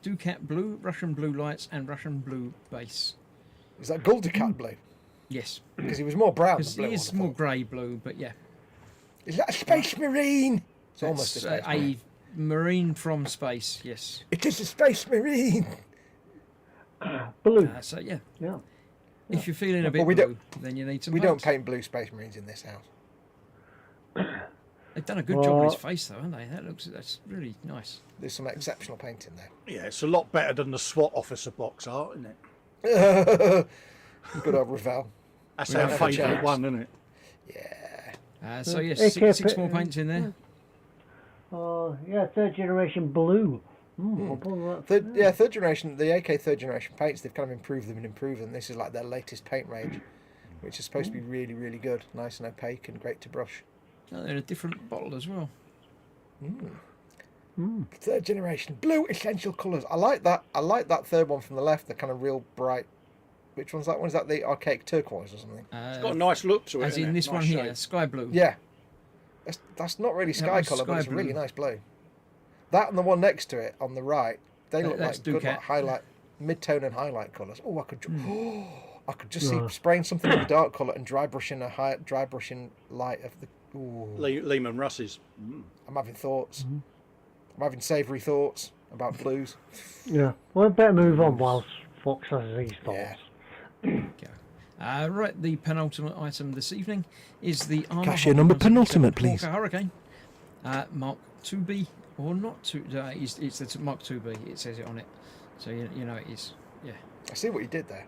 Ducat blue, Russian blue lights, and Russian blue base. Is that Guldicat blue? Yes, Because he was more brown than because blue. it is I more thought. grey blue, but yeah, Is that a space marine? It's almost it's a space marine. a marine from space. Yes. It is a space marine. Blue. So yeah, Yeah. if you're feeling a bit we blue, then you need some. We don't paint. paint blue space marines in this house. They've done a good job on his face, though, haven't they? That's really nice. There's some exceptional painting there. Yeah, it's a lot better than the SWAT officer box art, isn't it? Good old Ravel. That's We our have a favourite chance. one, isn't it? Yeah. So yes, AK six more paints in there. Oh, yeah, third generation blue. I'll put that- Third generation, the AK third generation paints, they've kind of improved them and improved them. This is like their latest paint range, which is supposed to be really, really good. Nice and opaque and great to brush. Oh, they're a different bottle as well. Third generation, blue essential colours. I like that. I like that third one from the left, the kind of real bright. Which one's that one? Is that the archaic turquoise or something? It's got a nice look to it. As in innit? this Nice one here, shade. sky blue. Yeah. That's not really sky one's colour, but sky it's a really blue. nice blue. That and the one next to it on the right, they look That's like good Ducat. like highlight, mid-tone and highlight colours. Oh, I could just see spraying something in the dark colour and dry brushing light of the. Ooh, Lehman Russ's. I'm having thoughts. I'm having savoury thoughts about blues. Yeah. Well, I better move on whilst Fox has these thoughts. Yeah. Go. Right, the penultimate item this evening is the Armour Cashier Hobby number 177 penultimate, please. Hawker Hurricane. Mark 2B or not 2. It's the Mark 2B. It says it on it, so you know it is. Yeah. I see what you did there.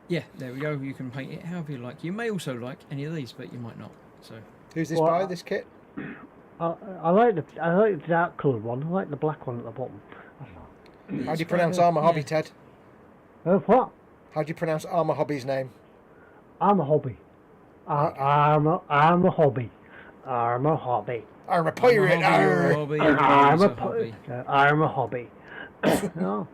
Yeah, there we go. You can paint it however you like. You may also like any of these, but you might not. So Who's this Well, by, this kit? I like the dark coloured one. I like the black one at the bottom. How do you pronounce Armour Hobby, Ted? What? How do you pronounce Armour Hobby's name? I'm a hobby. I'm a hobby. I'm a hobby. I'm a pirate. Hobby, I'm a a hobby. I'm a hobby. No,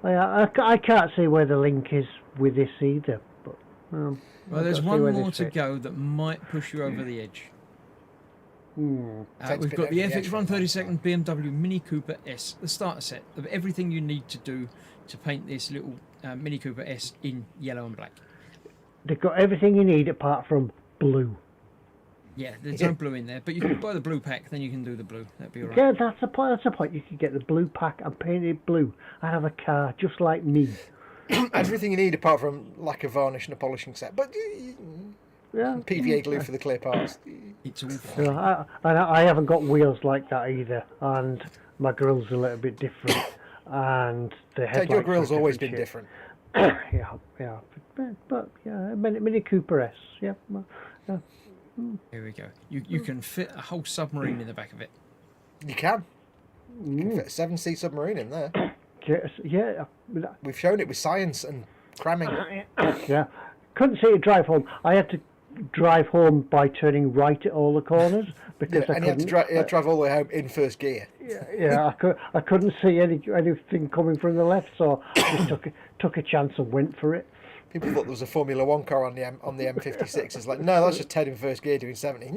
I can't see where the link is with this either. But Well, I've there's got to see one where more this to fits. go that might push you over the edge. Ted's We've been got the over the edge for a long FX132nd BMW Mini Cooper S, the starter set of everything you need to do to paint this little Mini Cooper S in yellow and black. They've got everything you need apart from blue. Yeah, there's no blue in there, but you can buy the blue pack, then you can do the blue. That'd be alright. Yeah, that's the point. That's the point. You could get the blue pack and paint it blue. I'd have a car just like me. Everything you need apart from like a varnish and a polishing set. But Yeah. PVA glue for the clear parts. It's all fine. Yeah, I haven't got wheels like that either, and my grill's a little bit different, and the headlights. Ted, your grill's are always been shape. different. yeah, but yeah, Mini Cooper S. Yeah, well, yeah. Here we go. You can fit a whole submarine in the back of it. You can. You can fit a 7-seat submarine in there. Yeah, We've shown it with science and cramming. yeah. Couldn't see it drive home. I had to drive home by turning right at all the corners because I And you had to couldn't. drive all the way home in first gear. Yeah, I couldn't see anything coming from the left, so I just took a chance and went for it. People thought there was a Formula 1 car on the M56. It's like, no, that's just Ted in first gear doing 70.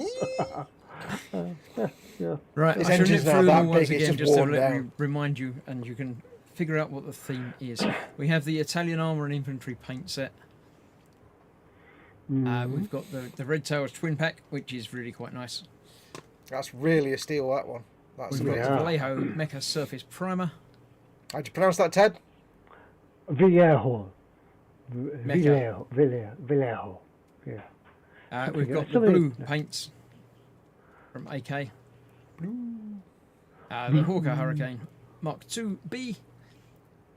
Yeah. Right, His I shall nip engine's now through that them once big, it's again just just to worn let down. remind you, and you can figure out what the theme is. We have the Italian armour and infantry paint set. We've got the Red Tails twin pack, which is really quite nice. That's really a steal, that one. That's We've got amazing. the Vallejo Mecha Surface Primer. How'd you pronounce that, Ted? Vallejo. Mecca. Vallejo. Yeah. We've got the Something- blue paints from AK. The Hawker Hurricane Mark II-B.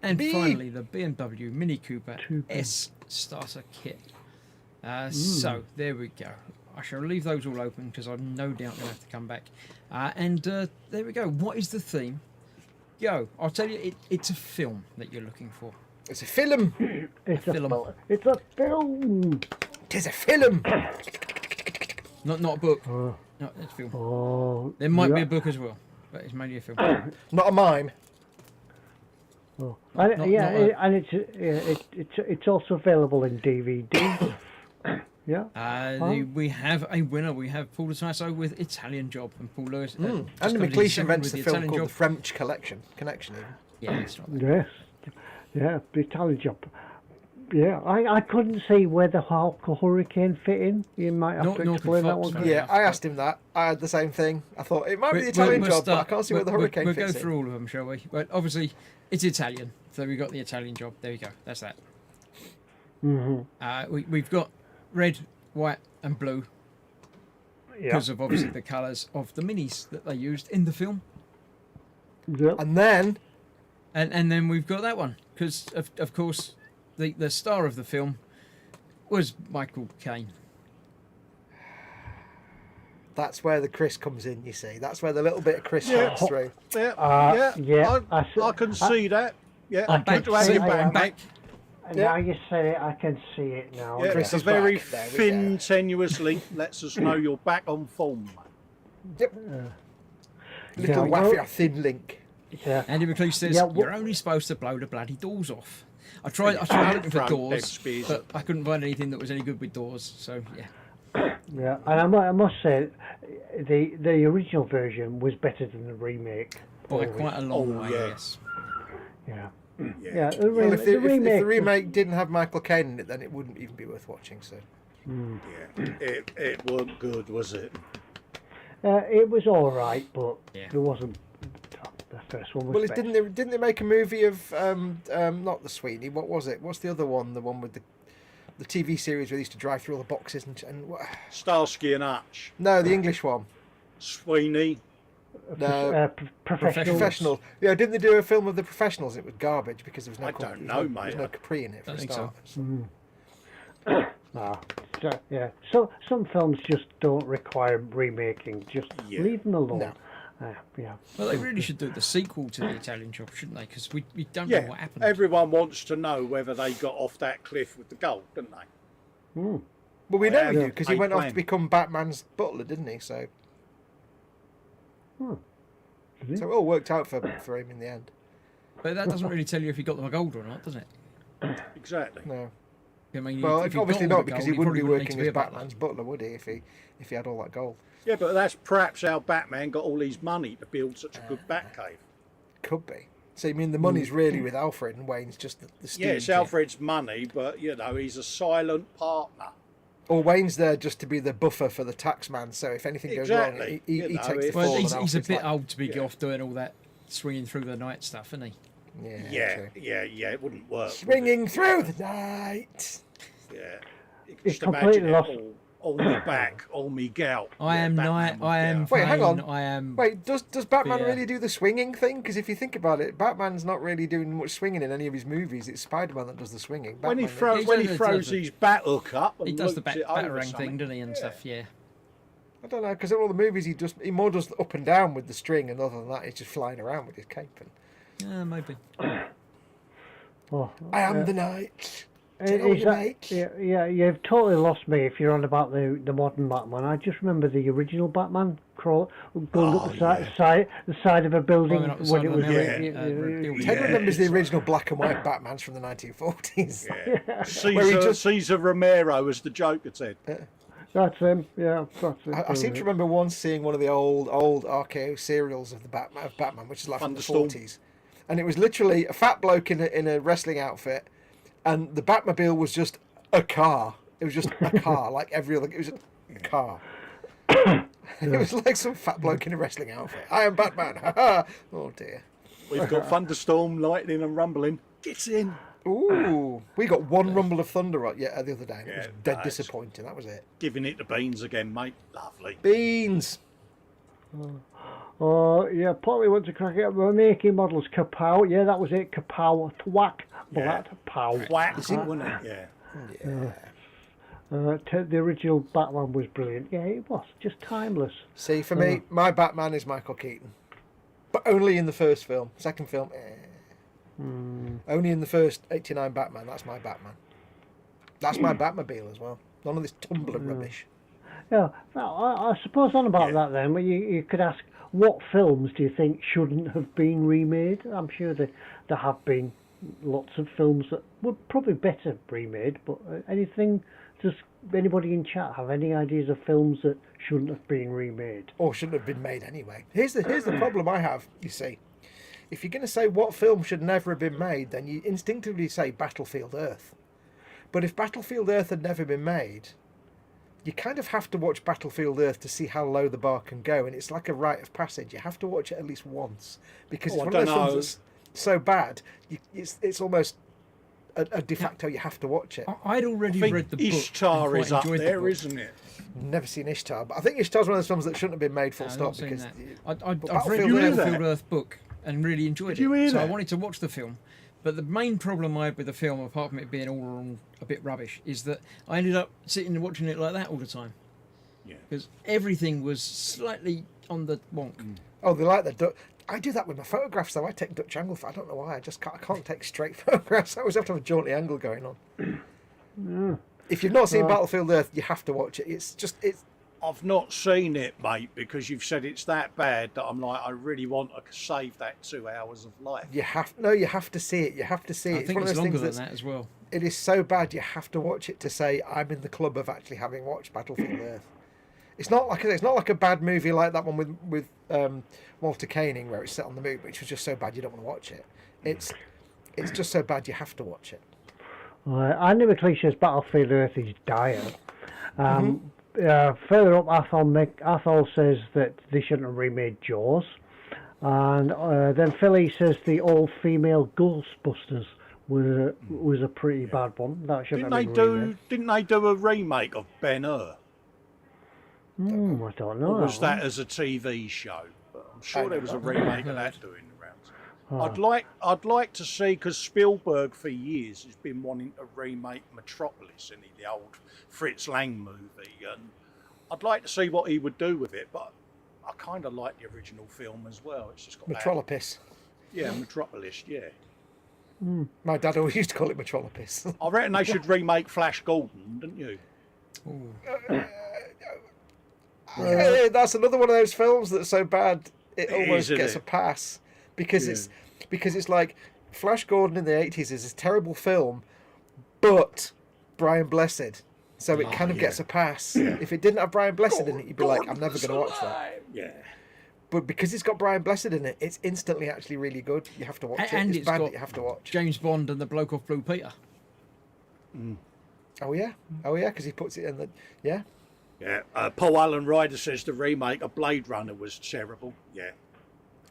And B. finally, the BMW Mini Cooper S starter kit. So, there we go. I shall leave those all open because I've no doubt they'll have to come back. There we go. What is the theme? I'll tell you, it's a film that you're looking for. It's a film. It's a film. It's a film. Tis a film. Not a book. No, it's a film. Oh. There might be yeah. a book as well, but it's mainly a film. Not a mime. Oh. Not- And it's also available in DVD. Yeah. We have a winner. We have Paul DeSasso with Italian Job, and Paul Lewis. Andy McLeish invents the film Italian called Job. The French Connection. Even. Yeah, it's not bad. Yes. Yeah, the Italian Job. Yeah, I couldn't see where the Hurricane fit in. You might have to Nor explain could that Foxx, one. no. Yeah, I asked him that. I had the same thing. I thought it might be the Italian job, but I can't see where the hurricane We'll fits go in. through all of them, shall we? But obviously, it's Italian, so we got the Italian Job. There we go. That's that. We've got red, white, and blue Yeah. because of obviously the colours of the minis that they used in the film. Yeah. And then And then we've got that one because of course the star of the film was Michael Caine. That's where the Chris comes in, you see. That's where the little bit of Chris shines through. Yeah, I I can see that. Yeah, I'm good back. to have you I back, am mate. Now you said it, I can see it now. Yeah, Chris a is very back. There we thin, go. tenuous link lets us know you're back on form, mate. Yep. Little Yeah, waffy well- thin link. Yeah. Andy McLeish says, Yeah, you're only supposed to blow the bloody doors off. I tried looking for Throw doors, dead spears but I couldn't find anything that was any good with doors. So yeah, Yeah, and I must say, the original version was better than the remake. by always. quite a long Oh, way. yeah. Yes. Yeah. Yeah. Yeah, Well, if the remake. remake didn't have Michael Caine in it, then it wouldn't even be worth watching. So Yeah, it wasn't good, was it? It was all right, but Yeah. there wasn't. The first one was. well, best. didn't they make a movie of not the Sweeney? What was it? What's the other one? The one with the TV series where they used to drive through all the boxes and Starsky and Hutch, no, the English one. Sweeney. No, Professional. Professional. Yeah, didn't they do a film of the Professionals? It was garbage because there was no. I don't know, There was mate. no Capri in it for Don't a think start. so. Yeah. So some films just don't require remaking. Just Yeah. leave them alone. No. Yeah. Well, they really should do the sequel to the Italian Job, shouldn't they? Because we don't know Yeah, what happened. everyone wants to know whether they got off that cliff with the gold, don't they? Mm. Well, we know Yeah, he did because he great went off plan. to become Batman's butler, didn't he? So, Hmm. Did he? so it all worked out for him in the end. But that doesn't really tell you if he got the gold or not, does it? Exactly. No. I mean, Well, if he obviously got all not the because gold, he wouldn't probably be need working to as a butler. Batman's butler, would he? If he had all that gold, Yeah, but that's perhaps how Batman got all his money to build such a good Batcave. could be. So you mean the money's really with Alfred and Wayne's just the Yeah, it's stooge? Alfred's money, but you know he's a silent partner. Or Wayne's there just to be the buffer for the tax man. So if anything goes Exactly. wrong, You he know, takes the if- fall. Well, and he's a Alfred's bit like, old to be yeah. off doing all that swinging through the night stuff, isn't he? Yeah, true. Yeah, it wouldn't work. would it? Swinging through the night. Yeah. You can He's just completely imagine lost. it all me back, all me gout. I Yeah, am Batman night, would I am gout. Wait, hang fine, on. I am... Wait, does Batman Yeah. really do the swinging thing? Because if you think about it, Batman's not really doing much swinging in any of his movies. It's Spider-Man that does the swinging. When he Batman- throws, He when he does throws it. his bat hook up and He does the loops it over batarang something. thing, doesn't he, and stuff, yeah. I don't know, because in all the movies he more does the up and down with the string, and other than that, he's just flying around with his cape. And, Yeah, maybe. Oh, I am the night. is Tell you, that- mate. yeah, you've totally lost me if you're on about the modern Batman. I just remember the original Batman going up the side of a building Climbing up the when side it of was. the building. building. Ted Yeah, remembers the it's original black and white Batmans from the 1940s. Yeah. Where he just- Caesar Romero as the Joker said. That's him. Yeah, that's it. I seem to remember once seeing one of the old RKO serials of Batman, which is like from the Thunderstorm. 40s, and it was literally a fat bloke in a wrestling outfit, and the Batmobile was just a car. It was just a car, like every other. It was just a car. It was like some fat bloke in a wrestling outfit. I am Batman. Ha ha. Oh dear. We've got thunderstorm, lightning, and rumbling. Get in. Ooh, we got one rumble of thunder right the other day. And it was Yeah, dead nice. disappointing. That was it. Giving it the beans again, mate. Lovely. Beans. Oh, yeah, Polly went to crack it. We're making models. Kapow. Yeah, that was it. Kapow. Thwack. Yeah. Blat. Pow. Whack, wasn't it? Yeah. Yeah. The original Batman was brilliant. Yeah, it was. Just timeless. See, for me, my Batman is Michael Keaton, but only in the first film. Second film, only in the first '89 Batman. That's my Batman. That's my Batmobile as well. None of this tumbler rubbish. Yeah, now, I suppose on about that then, well, you could ask, what films do you think shouldn't have been remade? I'm sure there have been lots of films that would probably better remade, but anything, does anybody in chat have any ideas of films that shouldn't have been remade? Or shouldn't have been made anyway. Here's the problem I have, you see. If you're going to say what film should never have been made, then you instinctively say Battlefield Earth. But if Battlefield Earth had never been made, you kind of have to watch Battlefield Earth to see how low the bar can go, and it's like a rite of passage. You have to watch it at least once, because it's I one of those dunno. films that's so bad, it's almost a de facto you have to watch it. I'd already I read the think book. Ishtar and is quite up enjoyed the there, book. isn't it? Never seen Ishtar, but I think Ishtar's one of those films that shouldn't have been made full No, I've stop not seen because that. but I've read Battlefield the Earth- Battlefield Earth book and really enjoyed Did you it. hear So I that? wanted to watch the film, But the main problem I had with the film, apart from it being all around a bit rubbish, is that I ended up sitting and watching it like that all the time. Yeah. Because everything was slightly on the wonk. Oh, they like the. I do that with my photographs, though. I take Dutch angle. I don't know why. I can't take straight photographs. I always have to have a jaunty angle going on. If you've not seen Battlefield Earth, you have to watch it. It's I've not seen it, mate, because you've said it's that bad that I'm like, I really want to save that 2 hours of life. you have to see it. You have to see it. I think one of it's those longer things than that as well. It is so bad. You have to watch it to say I'm in the club of actually having watched Battlefield Earth. It's not like a bad movie like that one with Walter Koenig where it's set on the moon, which was just so bad you don't want to watch it. It's just so bad you have to watch it. I know Cliché's Battlefield Earth is dire. Further up, Athol says that they shouldn't have remade Jaws. And then Philly says the all-female Ghostbusters was a pretty bad one. That should Didn't have they been do? remade. Didn't they do a remake of Ben Hur? I don't know. Or was that as a TV show? But I'm sure there was a remake of that doing the rounds. I'd like to see, because Spielberg for years has been wanting to remake Metropolis, in the old Fritz Lang movie, and I'd like to see what he would do with it. But I kind of like the original film as well. It's just got Metropolis. Yeah, Metropolis. Yeah. My dad always used to call it Metropolis. I reckon they should remake Flash Gordon, don't you? Yeah, that's another one of those films that's so bad it almost isn't gets it? a pass because it's like Flash Gordon in the 80s is a terrible film, but Brian Blessed, so it kind of gets a pass. If it didn't have Brian Blessed in it, you'd be like, I'm never going to watch that. Yeah. But because it's got Brian Blessed in it, it's instantly actually really good. You have to watch And it. It's it's bad got that you have to watch. James Bond and the bloke off Blue Peter. Oh yeah, because he puts it in the yeah. Yeah. Paul Allen Ryder says the remake of Blade Runner was terrible. Yeah.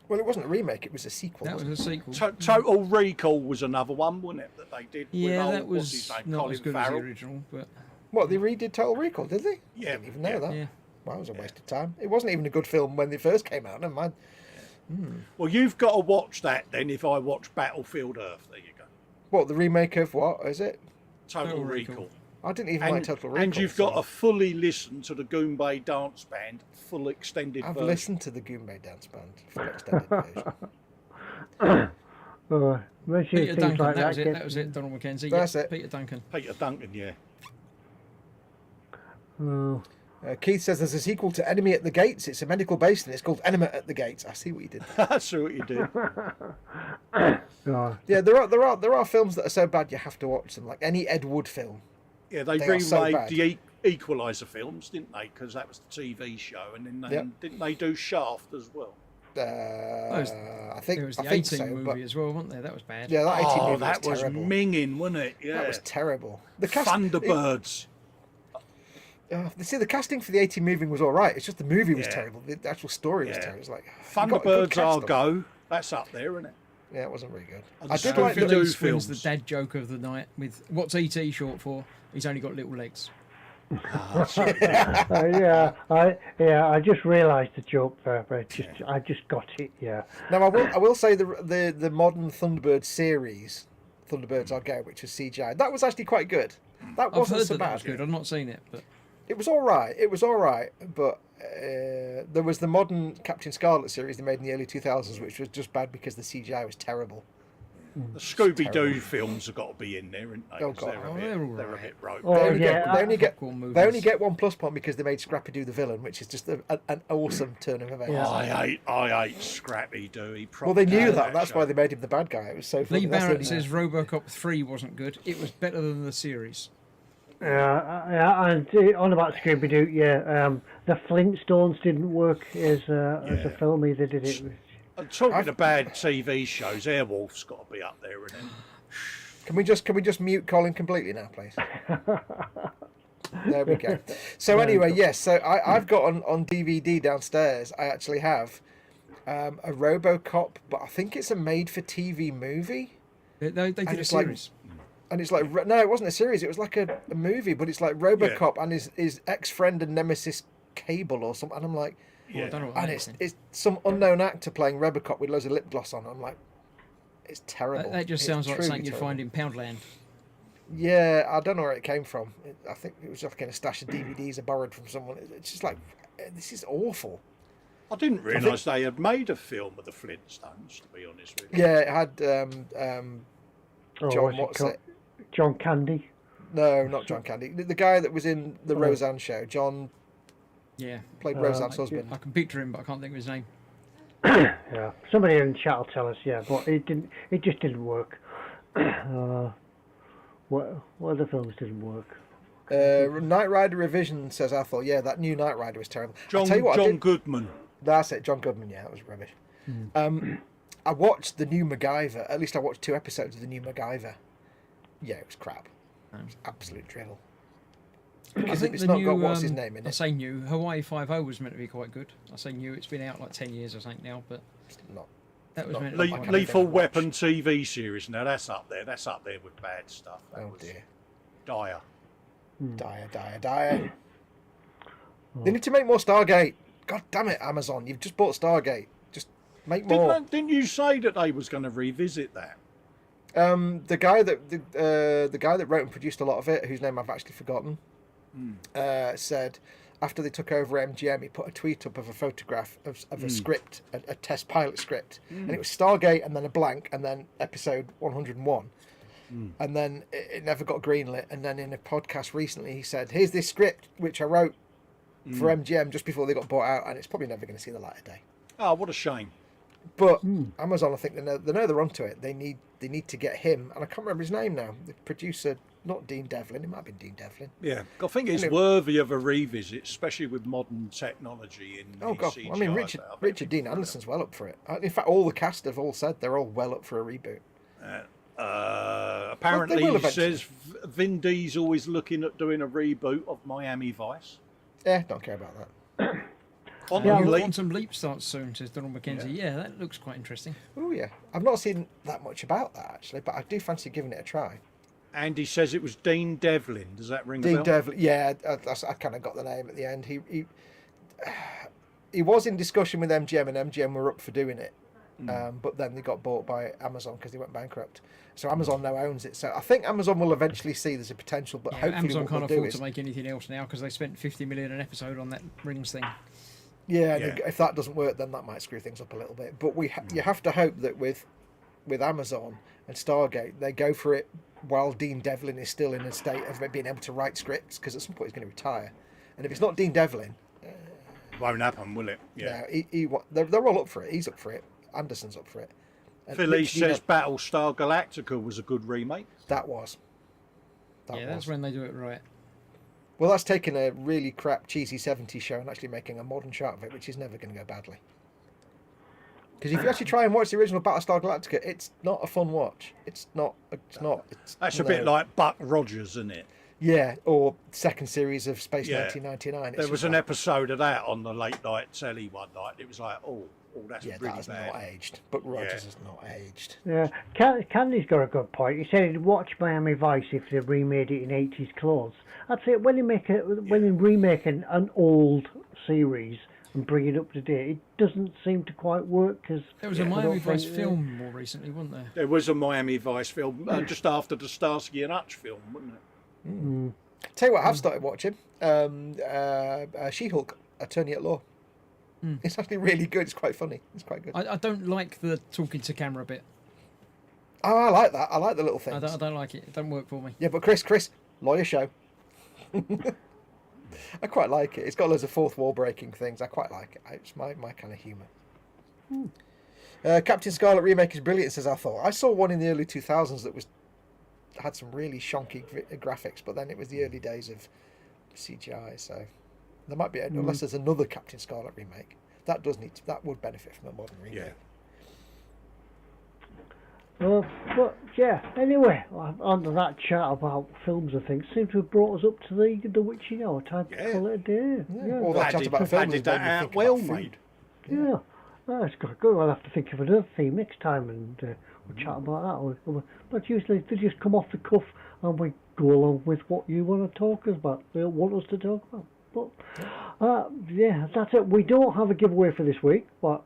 Well, it wasn't a remake; it was a sequel. That was wasn't a sequel. Total Recall was another one, wasn't it, that they did? Yeah, with that what's his was name, not Colin as good as the Farrell. original, but it? What, they redid Total Recall? Did they? Yeah, I didn't even know yeah. that. yeah. Well, that was a waste of time. It wasn't even a good film when they first came out. Never mind. Well, you've got to watch that then. If I watch Battlefield Earth, there you go. What, the remake of what is it? Total Recall. Recall. I didn't even like Total Recall. And you've got to fully listen to the Goombay Dance Band, full extended I've version. listened to the Goombay Dance Band full extended version. Mentioning Peter things Duncan, like that was it, Donald Mackenzie. That's yeah, it. Peter Duncan. Peter Duncan, yeah. Oh, Keith says there's a sequel to Enemy at the Gates. It's a medical base and it's called Enema at the Gates. I see what you did there. That's what you did. oh, Yeah, there are films that are so bad you have to watch them. Like any Ed Wood film. Yeah, they They are so remade bad. the Equalizer films, didn't they? Because that was the TV show, and then Yep. didn't they do Shaft as well? I think There was I the think 18 so, movie but as well, wasn't there? That was bad. yeah, that 18 Oh, movie that was terrible. minging, wasn't it? Yeah. That was terrible. The cast, Thunderbirds. see, the casting for the 18 movie was all right. It's just the movie was Yeah. terrible. The actual story was Yeah. terrible. It's like you got a good Thunderbirds cast are on it. go. That's up there, isn't it? Yeah, it wasn't very good. And I the did like Scooby-Doo the, Philly Swings, the films. dad joke of the night with what's ET short for? He's only got little legs. I just realised the joke there, but I just got it. Yeah. Now I will say the modern Thunderbird series, Thunderbirds Are Go, which was CGI, that was actually quite good. That I've wasn't heard so that bad. was good. I've not seen it, but It was all right. But there was the modern Captain Scarlet series they made in the early 2000s, which was just bad because the CGI was terrible. The Scooby-Doo films have got to be in there, haven't they? Oh, 'Cause God. they're, Oh, a bit, they're all they're a right. bit rope. Oh, They only, yeah, get, they, only get, popcorn movies. they only get one plus point because they made Scrappy Doo the villain, which is just an awesome turn of events. Yeah. I hate Scrappy Doo. He Well, they knew propped that. That's show. why they made him the bad guy. It was so funny. Lee That's the Barrett only- says RoboCop 3 wasn't good. It was better than the series. And on about Scooby Doo, the Flintstones didn't work as a film either, did it? And talking about TV shows, Airwolf's got to be up there, isn't it? Can we just mute Colin completely now, please? There we go. So anyway, yes. So I've got on DVD downstairs. I actually have a RoboCop, but I think it's a made-for-TV movie. They did a it's like- series. And it's like, no, it wasn't a series. It was like a movie, but it's like RoboCop and his ex-friend and nemesis Cable or something. And I'm like, Well, I don't know what and that it's is. it's some unknown actor playing RoboCop with loads of lip gloss on. I'm like, It's terrible. That just It's sounds like truly something you'd terrible. find in Poundland. Yeah, I don't know where it came from. I think it was like in a stash of DVDs I borrowed from someone. It's just like, this is awful. I didn't realise they had made a film of the Flintstones, to be honest with you. Yeah, it had John, what's it? John Candy. No, not John Candy. The guy that was in the Roseanne show. John Yeah. played Roseanne's husband. I can picture him, but I can't think of his name. Yeah, somebody in the chat will tell us. Yeah, but it didn't. It just didn't work. What other films didn't work? Knight Rider Revision says Athol. Yeah, that new Knight Rider was terrible. I'll tell you what, John Goodman. That's it, John Goodman. Yeah, that was rubbish. I watched the new MacGyver. At least I watched 2 episodes of the new MacGyver. Yeah, it was crap. It was absolute drivel. Because it's not got what's his name in I it. say new. Hawaii 5.0 was meant to be quite good. I say new. It's been out like 10 years, I think now, but It's not. that was not meant to like be I quite can good. Lethal watch. Weapon TV series. Now that's up there. That's up there with bad stuff. That Oh was dear. dire. Dire. They need to make more Stargate. God damn it, Amazon! You've just bought Stargate. Just make more. Didn't you say that they was going to revisit that? The guy that wrote and produced a lot of it, whose name I've actually forgotten, said after they took over MGM, he put a tweet up of a photograph of a script, a test pilot script, and it was Stargate and then a blank and then episode 101. And then it never got greenlit. And then in a podcast recently, he said, "Here's this script which I wrote for MGM just before they got bought out, and it's probably never going to see the light of day." Oh, what a shame. But Amazon, I think they know they're onto it. They need to get him, and I can't remember his name now. The producer, not Dean Devlin. It might have been Dean Devlin. Yeah, I think it's worthy of a revisit, especially with modern technology in Oh god, CGI. I mean Richard Dean Anderson's well up for it. In fact, all the cast have all said they're all well up for a reboot. Apparently, will he eventually. says Vin Diesel is looking at doing a reboot of Miami Vice. Yeah, don't care about that. Quantum Leap starts soon, says Donald McKenzie. Yeah, that looks quite interesting. Oh yeah, I've not seen that much about that actually, but I do fancy giving it a try. And he says it was Dean Devlin. Does that ring a Dean bell? Devlin, yeah, I kind of got the name at the end. He was in discussion with MGM, and MGM were up for doing it, but then they got bought by Amazon because they went bankrupt. So Amazon now owns it. So I think Amazon will eventually see there's a potential, but Yeah, hopefully Amazon what can't they'll do afford is to make anything else now because they spent 50 million an episode on that Rings thing. yeah, Yeah. if that doesn't work, then that might screw things up a little bit. But you have to hope that with Amazon and Stargate, they go for it while Dean Devlin is still in a state of being able to write scripts, because at some point he's going to retire. And if it's not Dean Devlin, Won't happen, will it? Yeah. they're all up for it. He's up for it. Anderson's up for it. And Philly Rich, you know, says Battlestar Galactica was a good remake. that was. That's when they do it right. Well, that's taking a really crap, cheesy 70s show and actually making a modern shot of it, which is never going to go badly. Because if you actually try and watch the original Battlestar Galactica, it's not a fun watch. It's not. That's a bit like Buck Rogers, isn't it? Yeah, or second series of Space Yeah. 1999. There was an episode of that on the late night telly one night. It was like, oh, that's Yeah, that really has bad. not aged. But Rogers Yeah. has not aged. Yeah, Candy's got a good point. He said he'd watch Miami Vice if they remade it in 80s clothes. I'd say when they remake an old series and bring it up to date, it doesn't seem to quite work because There was a Miami Vice film more recently, wasn't there? There was a Miami Vice film just after the Starsky and Hutch film, wasn't it? Tell you what, I've started watching She-Hulk, Attorney at Law. It's actually really good. It's quite funny. It's quite good. I don't like the talking to camera bit. Oh, I like that. I like the little things. I don't like it. It doesn't work for me. Yeah, but Chris, lawyer show. I quite like it. It's got loads of fourth wall breaking things. I quite like it. It's my kind of humour. Captain Scarlet remake is brilliant, says Athol. I saw one in the early 2000s that had some really shonky graphics, but then it was the early days of CGI, so there might be, unless there's another Captain Scarlet remake. That would benefit from a modern remake. Yeah. But yeah, anyway, on to that chat about films and things, seems to have brought us up to the witching hour. Time to Yeah. call it a day. Yeah, All that chat about films Added has that made me out think well, about food. mate. yeah. Oh, it's good. I'll have to think of another theme next time and we'll chat about that. But usually they just come off the cuff and we go along with what you want to talk about. They want us to talk about. But yeah, that's it. We don't have a giveaway for this week, but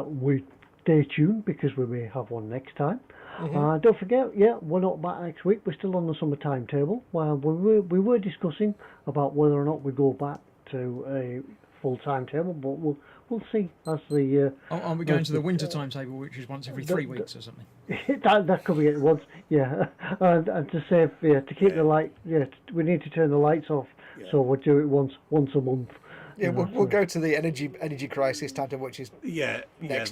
we stay tuned because we may have one next time. Mm-hmm. Don't forget, we're not back next week. We're still on the summer timetable. Well, we were discussing about whether or not we go back to a full timetable, but we'll see as the. Aren't we going to the winter timetable, which is once every 3 weeks or something? that could be it once, and to save, to keep the light, we need to turn the lights off, so we'll do it once a month. Yeah, we'll go to the energy crisis timetable, which is the year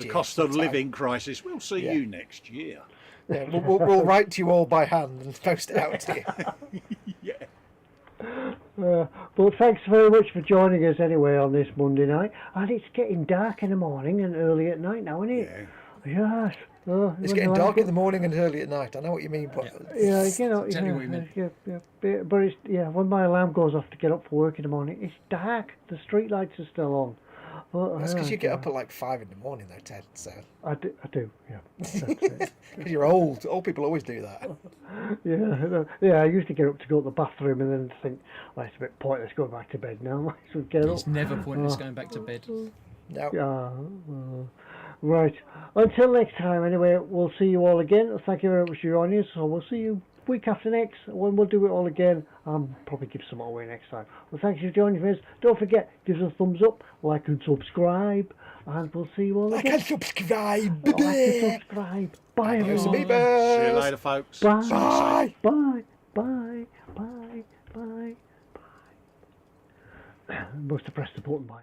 cost of sometime. living crisis. We'll see you next year. Yeah, we'll write to you all by hand and post it out to you. But thanks very much for joining us anyway on this Monday night. And it's getting dark in the morning and early at night now, isn't it? Yes. It's getting dark in the morning and early at night. I know what you mean, but Exactly what you mean. But it's, when my alarm goes off to get up for work in the morning, it's dark. The street lights are still on. That's because you get up at like 5 in the morning, though, Ted. So I do. because you're old. Old people always do that. I used to get up to go to the bathroom and then think, well, it's a bit pointless going back to bed now. So get up. It's never pointless going back to bed. No. Right. Until next time, anyway, we'll see you all again. Thank you very much for joining us. So we'll see you week after next when we'll do it all again. Probably give some away next time. Well, thanks for joining us. Don't forget, give us a thumbs up, like and subscribe, and we'll see you all again. Like and subscribe. Like and subscribe. Bye, everyone. See you later, folks. Bye. Bye. Bye. Bye. Bye. Bye. Must have pressed the button by